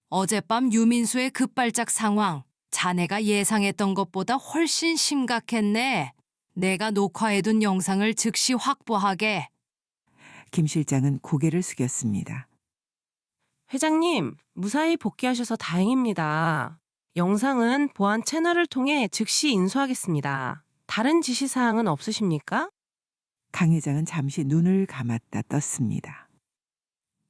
어젯밤 유민수의 급발작 상황, 자네가 예상했던 것보다 훨씬 심각했네. 내가 녹화해둔 영상을 즉시 확보하게. 김 실장은 고개를 숙였습니다. 회장님, 무사히 복귀하셔서 다행입니다. 영상은 보안 채널을 통해 즉시 인수하겠습니다. 다른 지시사항은 없으십니까? 강 회장은 잠시 눈을 감았다 떴습니다.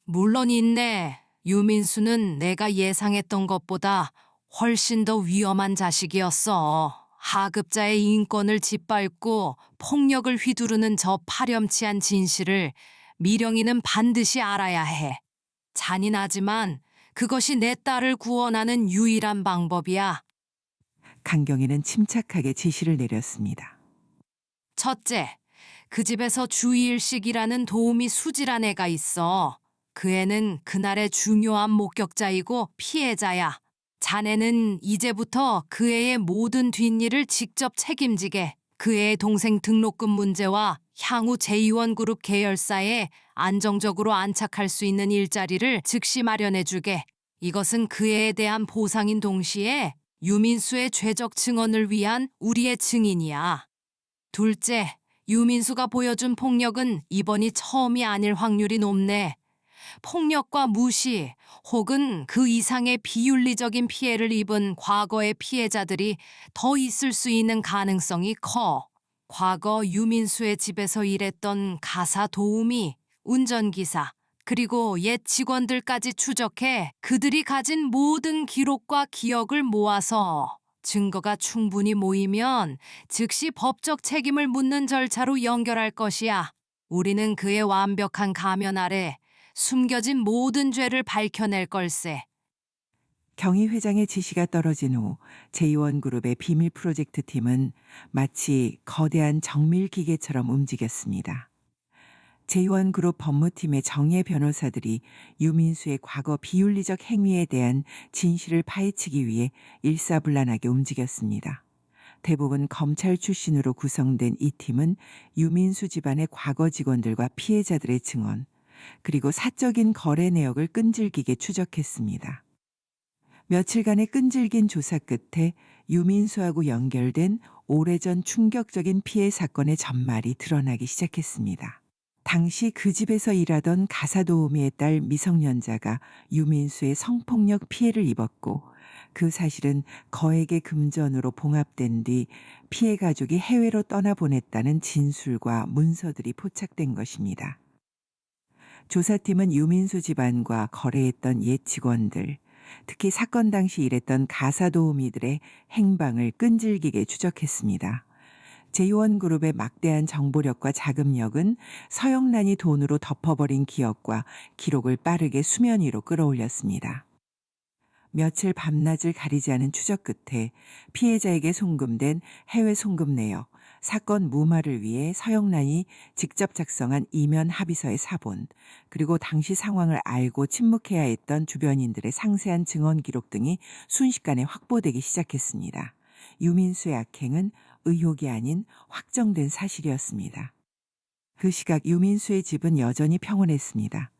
물론 있네. 유민수는 내가 예상했던 것보다 훨씬 더 위험한 자식이었어. 하급자의 인권을 짓밟고 폭력을 휘두르는 저 파렴치한 진실을 미령이는 반드시 알아야 해. 잔인하지만 그것이 내 딸을 구원하는 유일한 방법이야. 강경희는 침착하게 지시를 내렸습니다. 첫째, 그 집에서 주일식이라는 도우미 수지란 애가 있어. 그 애는 그날의 중요한 목격자이고 피해자야. 자네는 이제부터 그 애의 모든 뒷일을 직접 책임지게 그 애의 동생 등록금 문제와 향후 제2원그룹 계열사에 안정적으로 안착할 수 있는 일자리를 즉시 마련해주게. 이것은 그 애에 대한 보상인 동시에 유민수의 죄적 증언을 위한 우리의 증인이야. 둘째, 유민수가 보여준 폭력은 이번이 처음이 아닐 확률이 높네. 폭력과 무시 혹은 그 이상의 비윤리적인 피해를 입은 과거의 피해자들이 더 있을 수 있는 가능성이 커. 과거 유민수의 집에서 일했던 가사 도우미, 운전기사, 그리고 옛 직원들까지 추적해 그들이 가진 모든 기록과 기억을 모아서 증거가 충분히 모이면 즉시 법적 책임을 묻는 절차로 연결할 것이야. 우리는 그의 완벽한 가면 아래 숨겨진 모든 죄를 밝혀낼 걸세. 경희 회장의 지시가 떨어진 후 제2원그룹의 비밀 프로젝트 팀은 마치 거대한 정밀 기계처럼 움직였습니다. 제2원그룹 법무팀의 정예 변호사들이 유민수의 과거 비윤리적 행위에 대한 진실을 파헤치기 위해 일사불란하게 움직였습니다. 대부분 검찰 출신으로 구성된 이 팀은 유민수 집안의 과거 직원들과 피해자들의 증언, 그리고 사적인 거래 내역을 끈질기게 추적했습니다. 며칠간의 끈질긴 조사 끝에 유민수하고 연결된 오래전 충격적인 피해 사건의 전말이 드러나기 시작했습니다. 당시 그 집에서 일하던 가사도우미의 딸 미성년자가 유민수의 성폭력 피해를 입었고 그 사실은 거액의 금전으로 봉합된 뒤 피해 가족이 해외로 떠나보냈다는 진술과 문서들이 포착된 것입니다. 조사팀은 유민수 집안과 거래했던 옛 직원들, 특히 사건 당시 일했던 가사도우미들의 행방을 끈질기게 추적했습니다. 제2원그룹의 막대한 정보력과 자금력은 서영란이 돈으로 덮어버린 기억과 기록을 빠르게 수면 위로 끌어올렸습니다. 며칠 밤낮을 가리지 않은 추적 끝에 피해자에게 송금된 해외 송금 내역, 사건 무마를 위해 서영란이 직접 작성한 이면 합의서의 사본, 그리고 당시 상황을 알고 침묵해야 했던 주변인들의 상세한 증언 기록 등이 순식간에 확보되기 시작했습니다. 유민수의 악행은 의혹이 아닌 확정된 사실이었습니다. 그 시각 유민수의 집은 여전히 평온했습니다.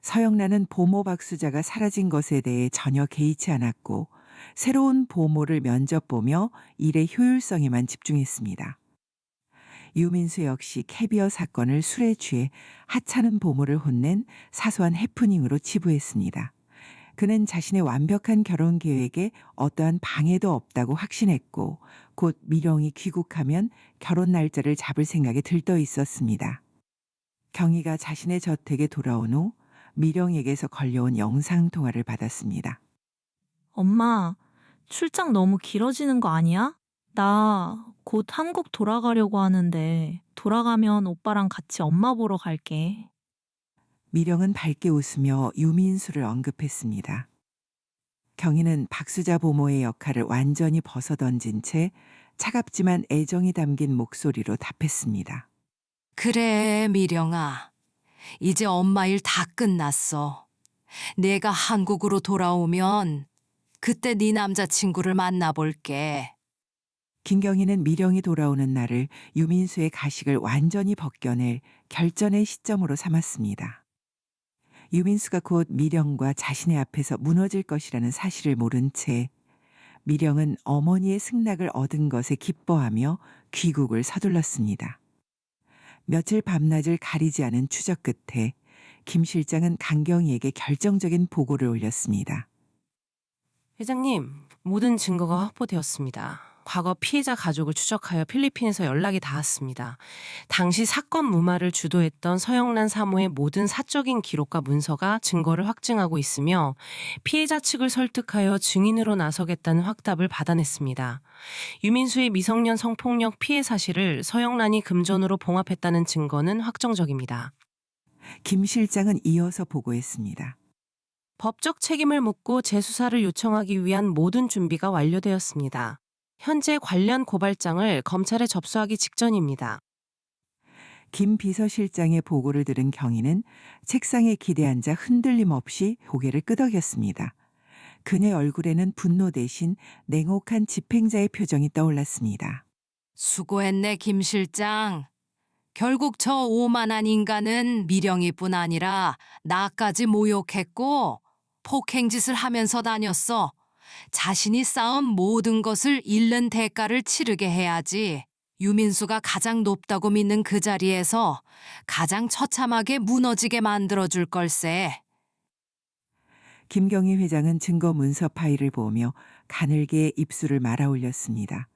서영란은 보모 박수자가 사라진 것에 대해 전혀 개의치 않았고 새로운 보모를 면접보며 일의 효율성에만 집중했습니다. 유민수 역시 캐비어 사건을 술에 취해 하찮은 보모를 혼낸 사소한 해프닝으로 치부했습니다. 그는 자신의 완벽한 결혼 계획에 어떠한 방해도 없다고 확신했고 곧 미령이 귀국하면 결혼 날짜를 잡을 생각에 들떠 있었습니다. 경희가 자신의 저택에 돌아온 후 미령에게서 걸려온 영상통화를 받았습니다. 엄마, 출장 너무 길어지는 거 아니야? 나 곧 한국 돌아가려고 하는데 돌아가면 오빠랑 같이 엄마 보러 갈게. 미령은 밝게 웃으며 유민수를 언급했습니다. 경희는 박수자 보모의 역할을 완전히 벗어던진 채 차갑지만 애정이 담긴 목소리로 답했습니다. 그래, 미령아. 이제 엄마 일 다 끝났어. 내가 한국으로 돌아오면 그때 네 남자친구를 만나볼게. 김경희는 미령이 돌아오는 날을 유민수의 가식을 완전히 벗겨낼 결전의 시점으로 삼았습니다. 유민수가 곧 미령과 자신의 앞에서 무너질 것이라는 사실을 모른 채 미령은 어머니의 승낙을 얻은 것에 기뻐하며 귀국을 서둘렀습니다. 며칠 밤낮을 가리지 않은 추적 끝에 김 실장은 강경희에게 결정적인 보고를 올렸습니다. 회장님, 모든 증거가 확보되었습니다. 과거 피해자 가족을 추적하여 필리핀에서 연락이 닿았습니다. 당시 사건 무마를 주도했던 서영란 사모의 모든 사적인 기록과 문서가 증거를 확증하고 있으며 피해자 측을 설득하여 증인으로 나서겠다는 확답을 받아냈습니다. 유민수의 미성년 성폭력 피해 사실을 서영란이 금전으로 봉합했다는 증거는 확정적입니다. 김 실장은 이어서 보고했습니다. 법적 책임을 묻고 재수사를 요청하기 위한 모든 준비가 완료되었습니다. 현재 관련 고발장을 검찰에 접수하기 직전입니다. 김 비서실장의 보고를 들은 경희는 책상에 기대앉아 흔들림 없이 고개를 끄덕였습니다. 그의 얼굴에는 분노 대신 냉혹한 집행자의 표정이 떠올랐습니다. 수고했네, 김 실장. 결국 저 오만한 인간은 미령이뿐 아니라 나까지 모욕했고 폭행짓을 하면서 다녔어. 자신이 쌓은 모든 것을 잃는 대가를 치르게 해야지. 유민수가 가장 높다고 믿는 그 자리에서 가장 처참하게 무너지게 만들어줄 걸세. 김경희 회장은 증거 문서 파일을 보며 가늘게 입술을 말아 올렸습니다.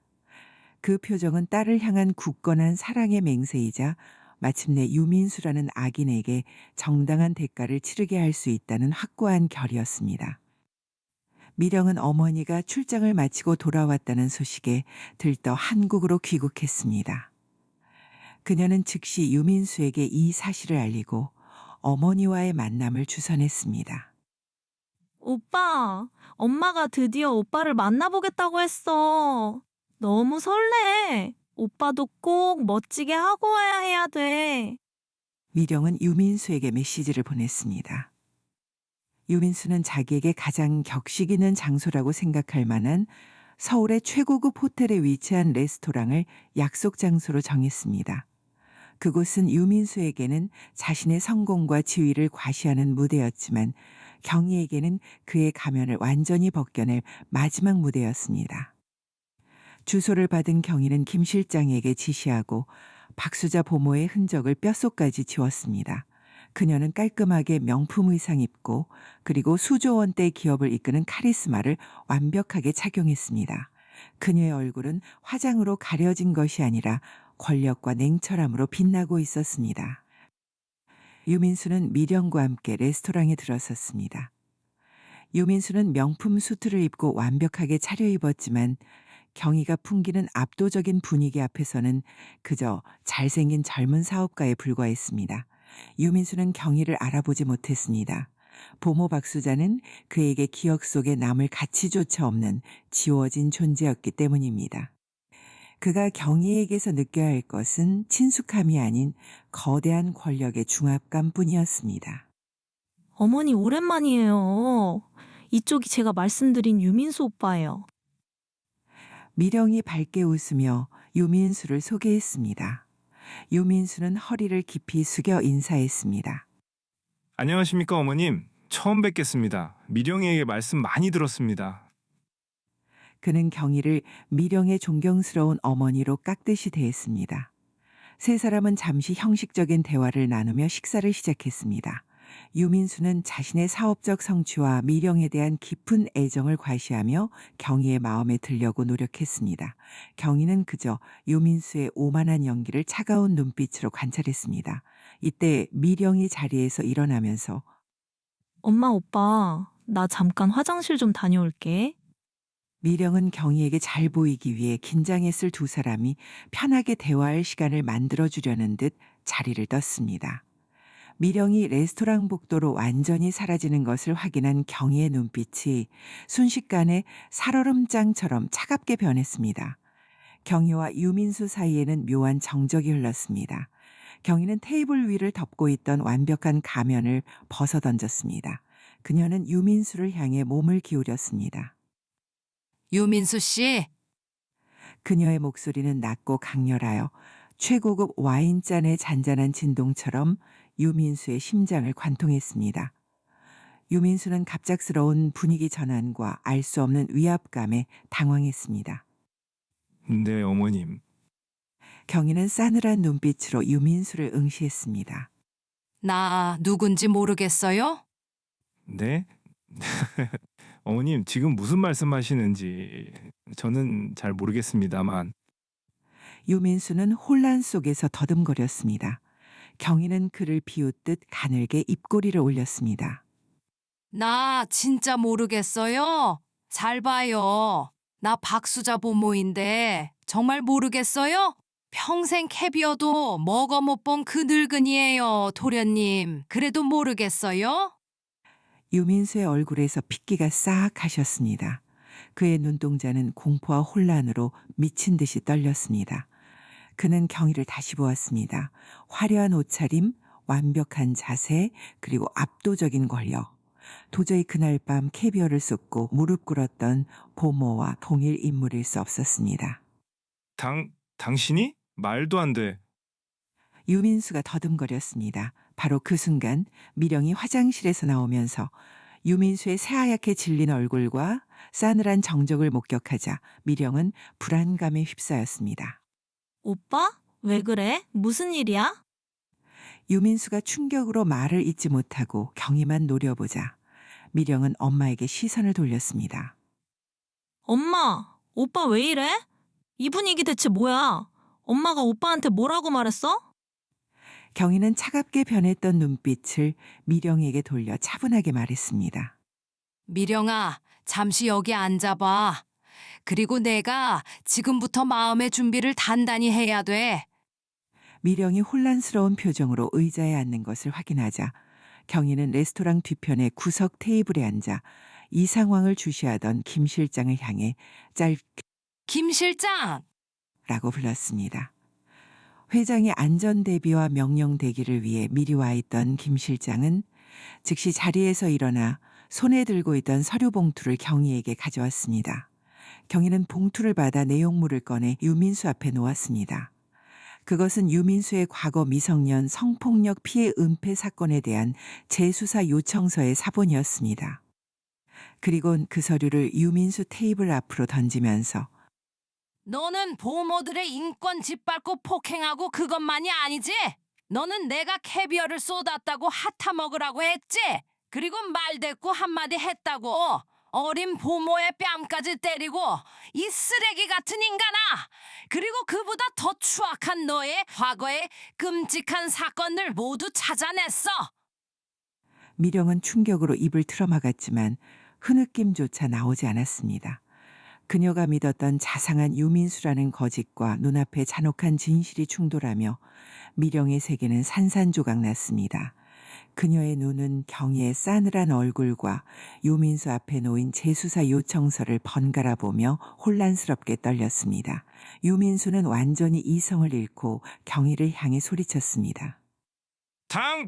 그 표정은 딸을 향한 굳건한 사랑의 맹세이자 마침내 유민수라는 악인에게 정당한 대가를 치르게 할 수 있다는 확고한 결이었습니다. 미령은 어머니가 출장을 마치고 돌아왔다는 소식에 들떠 한국으로 귀국했습니다. 그녀는 즉시 유민수에게 이 사실을 알리고 어머니와의 만남을 주선했습니다. 오빠, 엄마가 드디어 오빠를 만나보겠다고 했어. 너무 설레. 오빠도 꼭 멋지게 하고 와야 해야 돼. 미령은 유민수에게 메시지를 보냈습니다. 유민수는 자기에게 가장 격식 있는 장소라고 생각할 만한 서울의 최고급 호텔에 위치한 레스토랑을 약속 장소로 정했습니다. 그곳은 유민수에게는 자신의 성공과 지위를 과시하는 무대였지만 경희에게는 그의 가면을 완전히 벗겨낼 마지막 무대였습니다. 주소를 받은 경희는 김 실장에게 지시하고 박수자 보모의 흔적을 뼛속까지 지웠습니다. 그녀는 깔끔하게 명품 의상 입고 그리고 수조 원대 기업을 이끄는 카리스마를 완벽하게 착용했습니다. 그녀의 얼굴은 화장으로 가려진 것이 아니라 권력과 냉철함으로 빛나고 있었습니다. 유민수는 미령과 함께 레스토랑에 들어섰습니다. 유민수는 명품 수트를 입고 완벽하게 차려입었지만 경희가 풍기는 압도적인 분위기 앞에서는 그저 잘생긴 젊은 사업가에 불과했습니다. 유민수는 경희를 알아보지 못했습니다. 보모 박수자는 그에게 기억 속에 남을 가치조차 없는 지워진 존재였기 때문입니다. 그가 경희에게서 느껴야 할 것은 친숙함이 아닌 거대한 권력의 중압감뿐이었습니다. 어머니 오랜만이에요. 이쪽이 제가 말씀드린 유민수 오빠예요. 미령이 밝게 웃으며 유민수를 소개했습니다. 유민수는 허리를 깊이 숙여 인사했습니다. 안녕하십니까 어머님. 처음 뵙겠습니다. 미령이에게 말씀 많이 들었습니다. 그는 경희를 미령의 존경스러운 어머니로 깍듯이 대했습니다. 세 사람은 잠시 형식적인 대화를 나누며 식사를 시작했습니다. 유민수는 자신의 사업적 성취와 미령에 대한 깊은 애정을 과시하며 경희의 마음에 들려고 노력했습니다. 경희는 그저 유민수의 오만한 연기를 차가운 눈빛으로 관찰했습니다. 이때 미령이 자리에서 일어나면서 엄마, 오빠, 나 잠깐 화장실 좀 다녀올게. 미령은 경희에게 잘 보이기 위해 긴장했을 두 사람이 편하게 대화할 시간을 만들어주려는 듯 자리를 떴습니다. 미령이 레스토랑 복도로 완전히 사라지는 것을 확인한 경희의 눈빛이 순식간에 살얼음장처럼 차갑게 변했습니다. 경희와 유민수 사이에는 묘한 정적이 흘렀습니다. 경희는 테이블 위를 덮고 있던 완벽한 가면을 벗어던졌습니다. 그녀는 유민수를 향해 몸을 기울였습니다. 유민수 씨, 그녀의 목소리는 낮고 강렬하여 최고급 와인잔의 잔잔한 진동처럼 유민수의 심장을 관통했습니다. 유민수는 갑작스러운 분위기 전환과 알 수 없는 위압감에 당황했습니다. 네 어머님. 경희는 싸늘한 눈빛으로 유민수를 응시했습니다. 나 누군지 모르겠어요? 네? 어머님 지금 무슨 말씀하시는지 저는 잘 모르겠습니다만. 유민수는 혼란 속에서 더듬거렸습니다. 경희는 그를 비웃듯 가늘게 입꼬리를 올렸습니다. 나 진짜 모르겠어요. 잘 봐요. 나 박수자 보모인데 정말 모르겠어요? 평생 캐비어도 먹어 못 본 그 늙은이에요, 도련님. 그래도 모르겠어요? 유민수의 얼굴에서 핏기가 싹 하셨습니다. 그의 눈동자는 공포와 혼란으로 미친 듯이 떨렸습니다. 그는 경희를 다시 보았습니다. 화려한 옷차림, 완벽한 자세, 그리고 압도적인 권력. 도저히 그날 밤 캐비어를 쏟고 무릎 꿇었던 보모와 동일 인물일 수 없었습니다. 당신이? 말도 안 돼. 유민수가 더듬거렸습니다. 바로 그 순간 미령이 화장실에서 나오면서 유민수의 새하얗게 질린 얼굴과 싸늘한 정적을 목격하자 미령은 불안감에 휩싸였습니다. 오빠? 왜 그래? 무슨 일이야? 유민수가 충격으로 말을 잇지 못하고 경희만 노려보자 미령은 엄마에게 시선을 돌렸습니다. 엄마, 오빠 왜 이래? 이 분위기 대체 뭐야? 엄마가 오빠한테 뭐라고 말했어? 경희는 차갑게 변했던 눈빛을 미령에게 돌려 차분하게 말했습니다. 미령아, 잠시 여기 앉아봐. 그리고 내가 지금부터 마음의 준비를 단단히 해야 돼. 미령이 혼란스러운 표정으로 의자에 앉는 것을 확인하자 경희는 레스토랑 뒤편의 구석 테이블에 앉아 이 상황을 주시하던 김 실장을 향해 김 실장! 라고 불렀습니다. 회장의 안전 대비와 명령 대기를 위해 미리 와 있던 김 실장은 즉시 자리에서 일어나 손에 들고 있던 서류 봉투를 경희에게 가져왔습니다. 경희는 봉투를 받아 내용물을 꺼내 유민수 앞에 놓았습니다. 그것은 유민수의 과거 미성년 성폭력 피해 은폐 사건에 대한 재수사 요청서의 사본이었습니다. 그리곤 그 서류를 유민수 테이블 앞으로 던지면서 너는 보모들의 인권 짓밟고 폭행하고 그것만이 아니지? 너는 내가 캐비어를 쏟았다고 핫타먹으라고 했지? 그리고 말대꾸 한마디 했다고 어린 보모의 뺨까지 때리고 이 쓰레기 같은 인간아! 그리고 그보다 더 추악한 너의 과거의 끔찍한 사건들 모두 찾아냈어! 미령은 충격으로 입을 틀어막았지만 흐느낌조차 나오지 않았습니다. 그녀가 믿었던 자상한 유민수라는 거짓과 눈앞의 잔혹한 진실이 충돌하며 미령의 세계는 산산조각 났습니다. 그녀의 눈은 경희의 싸늘한 얼굴과 유민수 앞에 놓인 재수사 요청서를 번갈아 보며 혼란스럽게 떨렸습니다. 유민수는 완전히 이성을 잃고 경희를 향해 소리쳤습니다.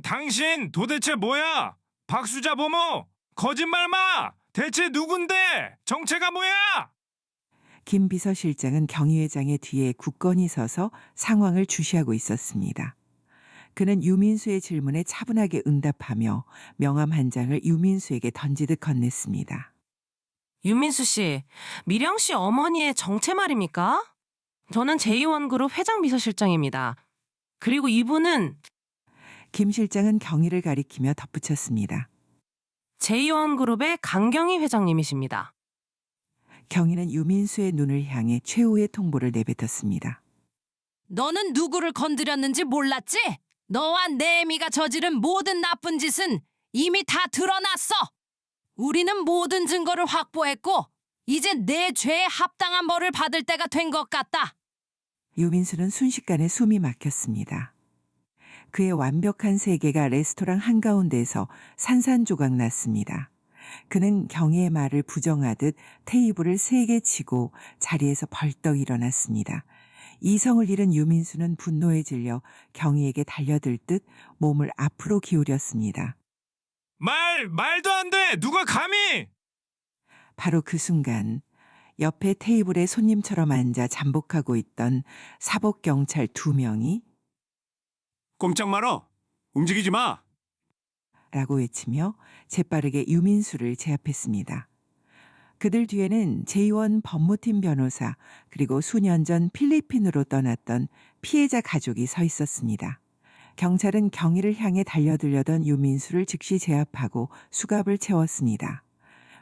당신 도대체 뭐야? 박수자 보모! 거짓말 마! 대체 누군데? 정체가 뭐야? 김 비서실장은 경희 회장의 뒤에 굳건히 서서 상황을 주시하고 있었습니다. 그는 유민수의 질문에 차분하게 응답하며 명함 한 장을 유민수에게 던지듯 건넸습니다. 윤민수 씨, 미령 씨 어머니의 정체 말입니까? 저는 제2원그룹 회장 비서실장입니다. 그리고 이분은 김 실장은 경희를 가리키며 덧붙였습니다. 제2원그룹의 강경희 회장님이십니다. 경희는 유민수의 눈을 향해 최후의 통보를 내뱉었습니다. 너는 누구를 건드렸는지 몰랐지? 너와 내미가 저지른 모든 나쁜 짓은 이미 다 드러났어. 우리는 모든 증거를 확보했고 이제 내 죄에 합당한 벌을 받을 때가 된 것 같다. 유민수는 순식간에 숨이 막혔습니다. 그의 완벽한 세계가 레스토랑 한가운데에서 산산조각 났습니다. 그는 경희의 말을 부정하듯 테이블을 3개 치고 자리에서 벌떡 일어났습니다. 이성을 잃은 유민수는 분노에 질려 경희에게 달려들 듯 몸을 앞으로 기울였습니다. 말도 안 돼! 누가 감히! 바로 그 순간 옆에 테이블에 손님처럼 앉아 잠복하고 있던 사복경찰 2명이 꼼짝 말어! 움직이지 마! 라고 외치며 재빠르게 유민수를 제압했습니다. 그들 뒤에는 제2원 법무팀 변호사 그리고 수년 전 필리핀으로 떠났던 피해자 가족이 서 있었습니다. 경찰은 경희를 향해 달려들려던 유민수를 즉시 제압하고 수갑을 채웠습니다.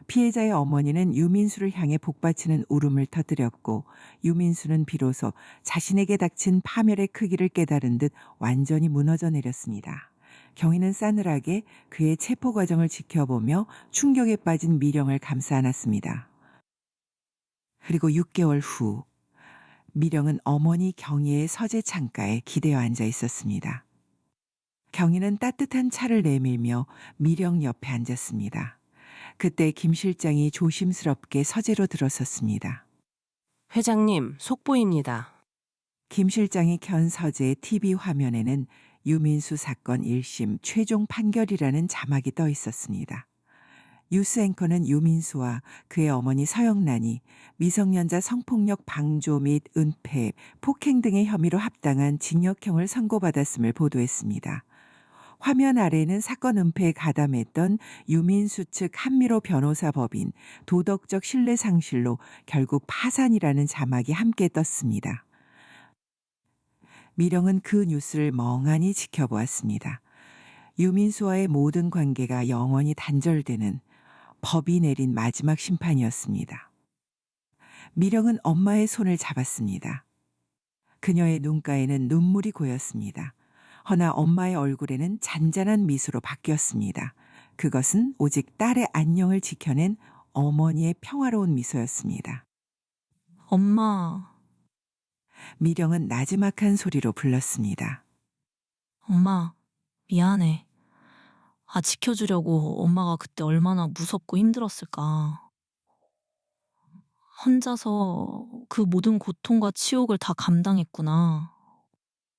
피해자의 어머니는 유민수를 향해 복받치는 울음을 터뜨렸고 유민수는 비로소 자신에게 닥친 파멸의 크기를 깨달은 듯 완전히 무너져 내렸습니다. 경희는 싸늘하게 그의 체포 과정을 지켜보며 충격에 빠진 미령을 감싸 안았습니다. 그리고 6개월 후 미령은 어머니 경희의 서재 창가에 기대어 앉아 있었습니다. 경희는 따뜻한 차를 내밀며 미령 옆에 앉았습니다. 그때 김 실장이 조심스럽게 서재로 들어섰습니다. 회장님, 속보입니다. 김 실장이 켠 서재의 TV 화면에는 유민수 사건 1심 최종 판결이라는 자막이 떠 있었습니다. 뉴스 앵커는 유민수와 그의 어머니 서영란이 미성년자 성폭력 방조 및 은폐, 폭행 등의 혐의로 합당한 징역형을 선고받았음을 보도했습니다. 화면 아래에는 사건 은폐에 가담했던 유민수 측 한미로 변호사 법인 도덕적 신뢰 상실로 결국 파산이라는 자막이 함께 떴습니다. 미령은 그 뉴스를 멍하니 지켜보았습니다. 유민수와의 모든 관계가 영원히 단절되는 법이 내린 마지막 심판이었습니다. 미령은 엄마의 손을 잡았습니다. 그녀의 눈가에는 눈물이 고였습니다. 허나 엄마의 얼굴에는 잔잔한 미소로 바뀌었습니다. 그것은 오직 딸의 안녕을 지켜낸 어머니의 평화로운 미소였습니다. 엄마, 미령은 나지막한 소리로 불렀습니다. 엄마, 미안해. 지켜주려고 엄마가 그때 얼마나 무섭고 힘들었을까. 혼자서 그 모든 고통과 치욕을 다 감당했구나.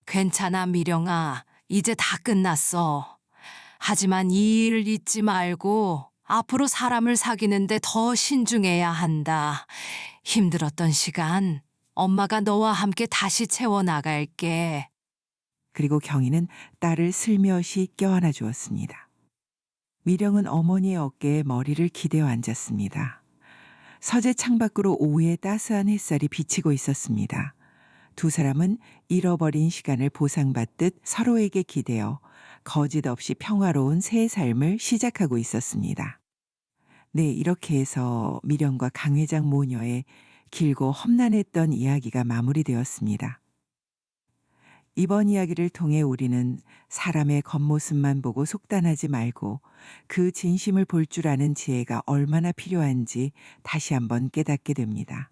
괜찮아, 미령아. 이제 다 끝났어. 하지만 이 일 잊지 말고 앞으로 사람을 사귀는데 더 신중해야 한다. 힘들었던 시간 엄마가 너와 함께 다시 채워나갈게. 그리고 경희는 딸을 슬며시 껴안아 주었습니다. 미령은 어머니의 어깨에 머리를 기대어 앉았습니다. 서재 창밖으로 오후의 따스한 햇살이 비치고 있었습니다. 두 사람은 잃어버린 시간을 보상받듯 서로에게 기대어 거짓 없이 평화로운 새 삶을 시작하고 있었습니다. 네, 이렇게 해서 미령과 강 회장 모녀의 길고 험난했던 이야기가 마무리되었습니다. 이번 이야기를 통해 우리는 사람의 겉모습만 보고 속단하지 말고 그 진심을 볼 줄 아는 지혜가 얼마나 필요한지 다시 한번 깨닫게 됩니다.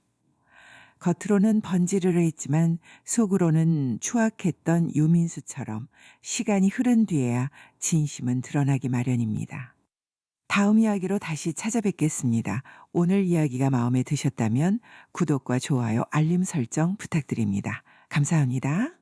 겉으로는 번지르르했지만 속으로는 추악했던 유민수처럼 시간이 흐른 뒤에야 진심은 드러나기 마련입니다. 다음 이야기로 다시 찾아뵙겠습니다. 오늘 이야기가 마음에 드셨다면 구독과 좋아요, 알림 설정 부탁드립니다. 감사합니다.